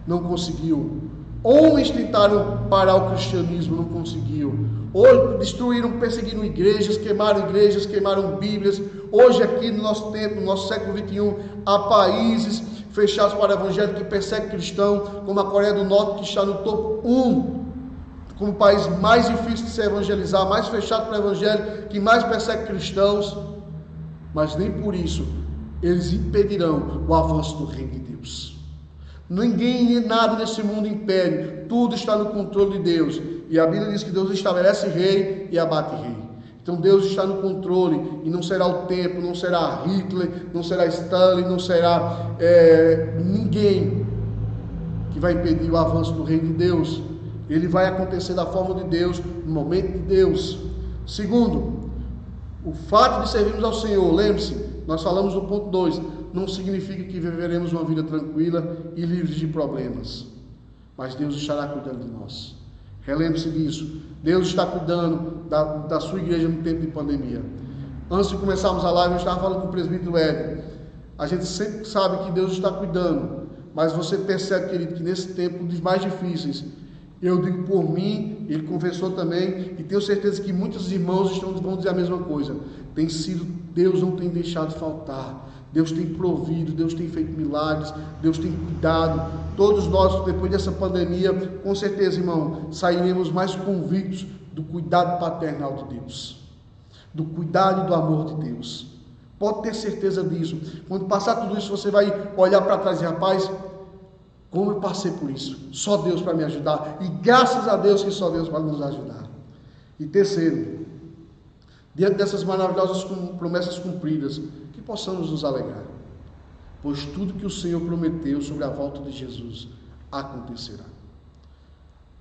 B: não conseguiu. Homens tentaram parar o cristianismo, não conseguiu. Hoje destruíram, perseguiram igrejas, queimaram Bíblias. Hoje aqui no nosso tempo, no nosso século XXI, há países fechados para o evangelho que perseguem cristão, como a Coreia do Norte, que está no topo 1, como o país mais difícil de se evangelizar, mais fechado para o evangelho, que mais persegue cristãos. Mas nem por isso eles impedirão o avanço do reino de Deus. Ninguém nem nada nesse mundo impede, tudo está no controle de Deus. E a Bíblia diz que Deus estabelece rei e abate rei. Então Deus está no controle, e não será o tempo, não será Hitler, não será Stalin, não será ninguém que vai impedir o avanço do reino de Deus. Ele vai acontecer da forma de Deus, no momento de Deus. Segundo, o fato de servirmos ao Senhor, lembre-se, nós falamos no ponto 2, não significa que viveremos uma vida tranquila e livre de problemas, mas Deus estará cuidando de nós. Relembre-se disso. Deus está cuidando da sua igreja no tempo de pandemia. Antes de começarmos a live, eu estava falando com o presbítero Hélio. A gente sempre sabe que Deus está cuidando, mas você percebe, querido, que nesse tempo dos mais difíceis, eu digo por mim, ele confessou também, e tenho certeza que muitos irmãos vão dizer a mesma coisa. Deus não tem deixado faltar. Deus tem provido, Deus tem feito milagres, Deus tem cuidado. Todos nós, depois dessa pandemia, com certeza, irmão, sairemos mais convictos do cuidado paternal de Deus, do cuidado e do amor de Deus. Pode ter certeza disso. Quando passar tudo isso, você vai olhar para trás e, rapaz, como eu passei por isso? Só Deus para me ajudar. E graças a Deus que só Deus para nos ajudar. E terceiro, diante dessas maravilhosas promessas cumpridas, que possamos nos alegrar, pois tudo que o Senhor prometeu sobre a volta de Jesus acontecerá.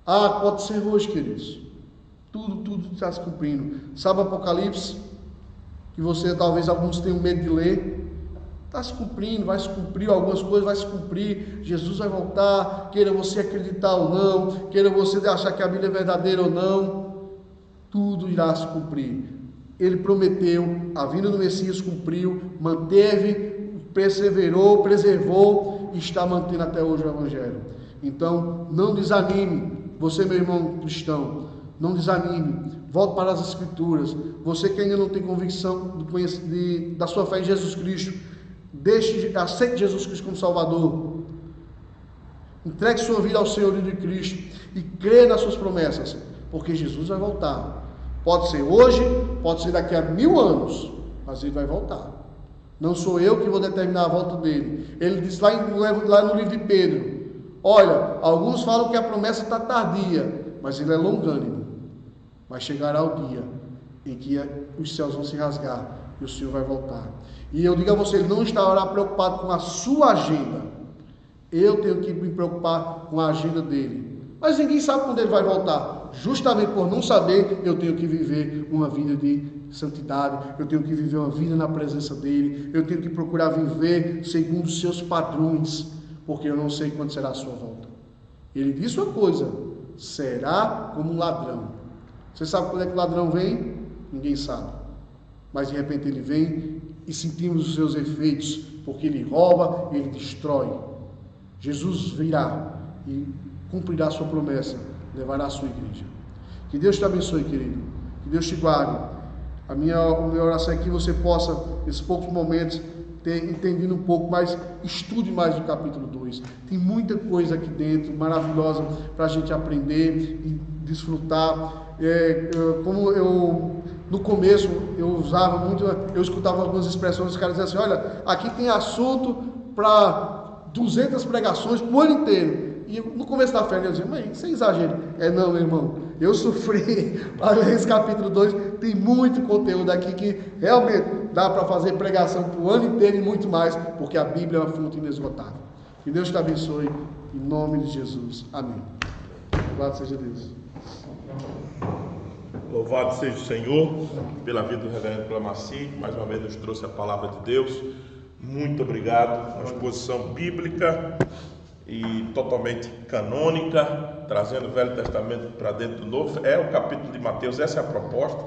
B: Pode ser hoje, queridos. Tudo está se cumprindo. Sabe o Apocalipse? Que você, talvez alguns tenham medo de ler. Está se cumprindo, vai se cumprir, algumas coisas vai se cumprir. Jesus vai voltar, queira você acreditar ou não, queira você achar que a Bíblia é verdadeira ou não, tudo irá se cumprir. Ele prometeu, a vinda do Messias cumpriu, manteve, perseverou, preservou e está mantendo até hoje o Evangelho. Então, não desanime, você, meu irmão cristão, não desanime, volte para as Escrituras. Você que ainda não tem convicção da sua fé em Jesus Cristo, aceite Jesus Cristo como Salvador. Entregue sua vida ao Senhor de Cristo e crê nas suas promessas, porque Jesus vai voltar. Pode ser hoje, pode ser daqui a 1000 anos, mas ele vai voltar. Não sou eu que vou determinar a volta dele. Ele diz lá no livro de Pedro, olha, alguns falam que a promessa está tardia, mas ele é longânimo. Mas chegará o dia em que os céus vão se rasgar e o Senhor vai voltar. E eu digo a você, ele não estará preocupado com a sua agenda. Eu tenho que me preocupar com a agenda dele. Mas ninguém sabe quando ele vai voltar. Justamente por não saber, eu tenho que viver uma vida de santidade, eu tenho que viver uma vida na presença dele, eu tenho que procurar viver segundo os seus padrões, porque eu não sei quando será a sua volta. Ele disse uma coisa, será como um ladrão. Você sabe quando é que o ladrão vem? Ninguém sabe. Mas de repente ele vem e sentimos os seus efeitos, porque ele rouba, ele destrói. Jesus virá e cumprirá a sua promessa, levará a sua igreja. Que Deus te abençoe, querido. Que Deus te guarde. A minha oração é que você possa, nesses poucos momentos, ter entendido um pouco mais, estude mais o capítulo 2. Tem muita coisa aqui dentro, maravilhosa, para a gente aprender e desfrutar. Como eu, no começo, eu escutava algumas expressões, os caras diziam assim, olha, aqui tem assunto para 200 pregações o ano inteiro. E no começo da fé eu dizia, mas isso é exagero. Não, meu irmão, eu sofri para ler esse capítulo 2, tem muito conteúdo aqui que realmente dá para fazer pregação para o ano inteiro e muito mais, porque a Bíblia é uma fonte inesgotável. Que Deus te abençoe, em nome de Jesus. Amém. Louvado seja Deus.
A: Louvado seja o Senhor pela vida do reverendo Clamaci, mais uma vez nos trouxe a palavra de Deus. Muito obrigado, uma exposição bíblica e totalmente canônica, trazendo o Velho Testamento para dentro do Novo. É o capítulo de Mateus, essa é a proposta.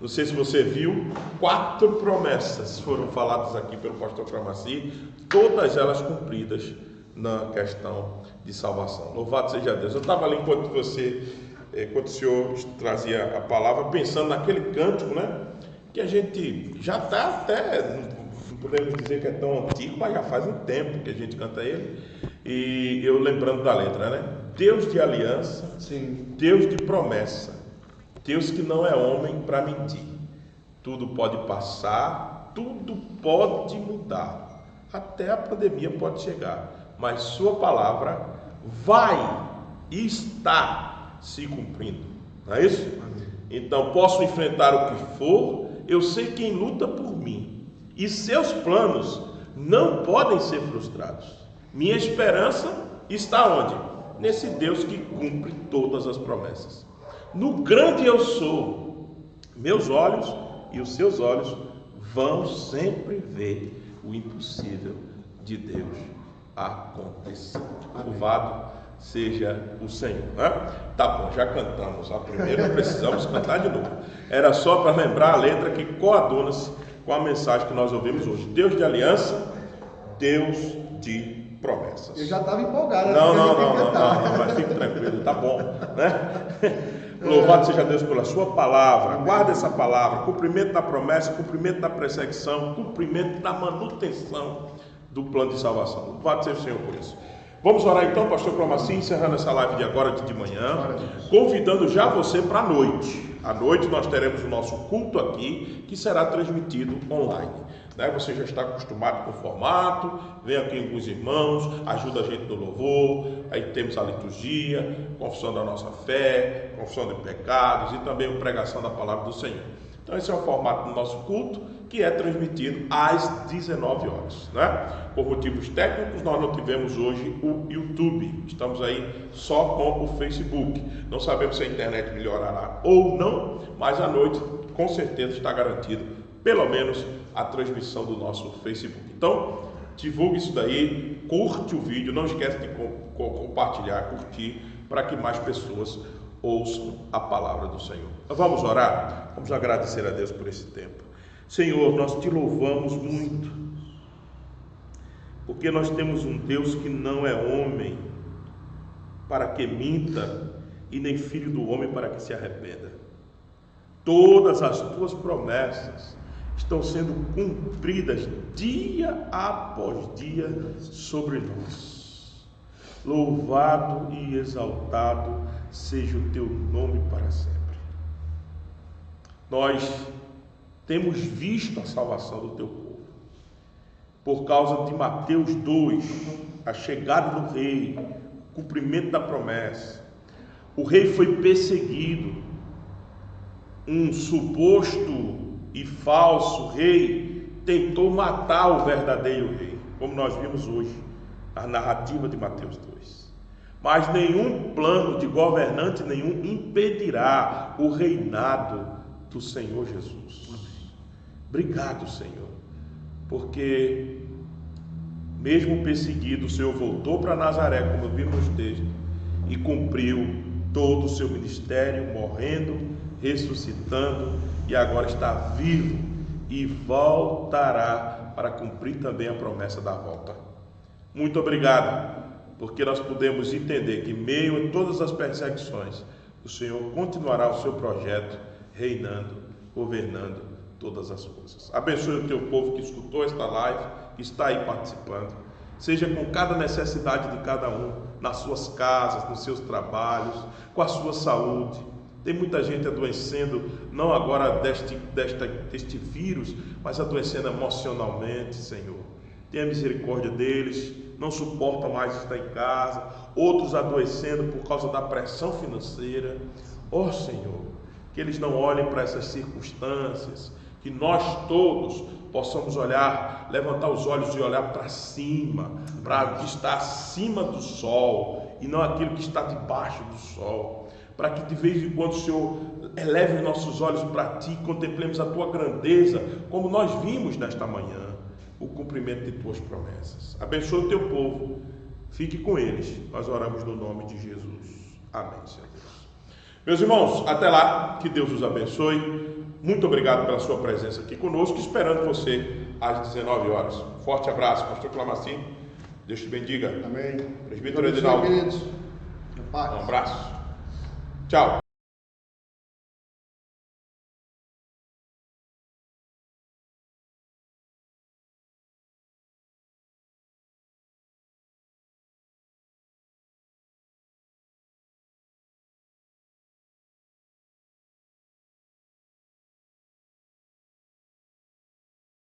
A: Não sei se você viu, 4 promessas foram faladas aqui pelo pastor Clamaci, todas elas cumpridas na questão de salvação. Louvado seja Deus. Eu estava ali enquanto o Senhor trazia a palavra, pensando naquele cântico, né? Que a gente já está até, não podemos dizer que é tão antigo, mas já faz um tempo que a gente canta ele. E eu lembrando da letra, né? Deus de aliança,
B: Sim.
A: Deus de promessa, Deus que não é homem para mentir. Tudo pode passar, tudo pode mudar, até a pandemia pode chegar, mas sua palavra vai e está se cumprindo, não é isso? Então posso enfrentar o que for, eu sei quem luta por mim, e seus planos não podem ser frustrados. Minha esperança está onde? Nesse Deus que cumpre todas as promessas. No grande eu sou, meus olhos e os seus olhos vão sempre ver o impossível de Deus acontecer. Louvado seja o Senhor, né? Tá bom, já cantamos a primeira, não precisamos cantar de novo. Era só para lembrar a letra que coaduna-se com a mensagem que nós ouvimos hoje. Deus de aliança, Deus de promessas.
B: Eu já estava empolgado.
A: Não, mas fique tranquilo, tá bom, né? Louvado seja Deus pela sua palavra. Guarda essa palavra, cumprimento da promessa, cumprimento da perseguição, cumprimento da manutenção do plano de salvação. Louvado seja o Senhor por isso. Vamos orar então, pastor Clamaci, encerrando essa live de agora de manhã, convidando já você para a noite. À noite nós teremos o nosso culto aqui, que será transmitido online. Você já está acostumado com o formato, vem aqui alguns irmãos, ajuda a gente no louvor, aí temos a liturgia, confissão da nossa fé, confissão de pecados e também a pregação da palavra do Senhor. Então esse é o formato do nosso culto, que é transmitido às 19 horas, né? Por motivos técnicos, nós não tivemos hoje o YouTube, estamos aí só com o Facebook. Não sabemos se a internet melhorará ou não, mas à noite com certeza está garantido, pelo menos, a transmissão do nosso Facebook. Então, divulgue isso daí, curte o vídeo, não esquece de compartilhar, curtir, para que mais pessoas ouçam a palavra do Senhor. Vamos orar? Vamos agradecer a Deus por esse tempo. Senhor, nós te louvamos muito, porque nós temos um Deus que não é homem para que minta, e nem filho do homem para que se arrependa. Todas as tuas promessas estão sendo cumpridas dia após dia sobre nós. Louvado e exaltado seja o teu nome para sempre. Nós temos visto a salvação do teu povo, por causa de Mateus 2, a chegada do rei, o cumprimento da promessa. O rei foi perseguido, um suposto e falso rei tentou matar o verdadeiro rei, como nós vimos hoje, a narrativa de Mateus 2. Mas nenhum plano de governante nenhum impedirá o reinado do Senhor Jesus. Obrigado, Senhor, porque mesmo perseguido, o Senhor voltou para Nazaré, como vimos no texto, e cumpriu todo o seu ministério, morrendo, ressuscitando, e agora está vivo e voltará para cumprir também a promessa da volta. Muito obrigado, porque nós podemos entender que, em meio a todas as perseguições, o Senhor continuará o seu projeto, reinando, governando todas as coisas. Abençoe o teu povo que escutou esta live, que está aí participando, seja com cada necessidade de cada um, nas suas casas, nos seus trabalhos, com a sua saúde. Tem muita gente adoecendo, não agora deste vírus, mas adoecendo emocionalmente, Senhor. Tenha misericórdia deles, não suportam mais estar em casa, outros adoecendo por causa da pressão financeira. Ó Senhor, que eles não olhem para essas circunstâncias, que nós todos possamos olhar, levantar os olhos e olhar para cima, para o que está acima do sol e não aquilo que está debaixo do sol. para que de vez em quando o Senhor eleve os nossos olhos para Ti, contemplemos a Tua grandeza, como nós vimos nesta manhã, o cumprimento de Tuas promessas. Abençoa o Teu povo, fique com eles, nós oramos no nome de Jesus. Amém, Senhor Deus. Meus irmãos, até lá, que Deus os abençoe. Muito obrigado pela sua presença aqui conosco, esperando você às 19 horas. Forte abraço, pastor Clamacim. Deus te bendiga.
B: Amém.
A: Presbítero Edinaldo.
B: Queridos.
A: Um abraço. Tchau.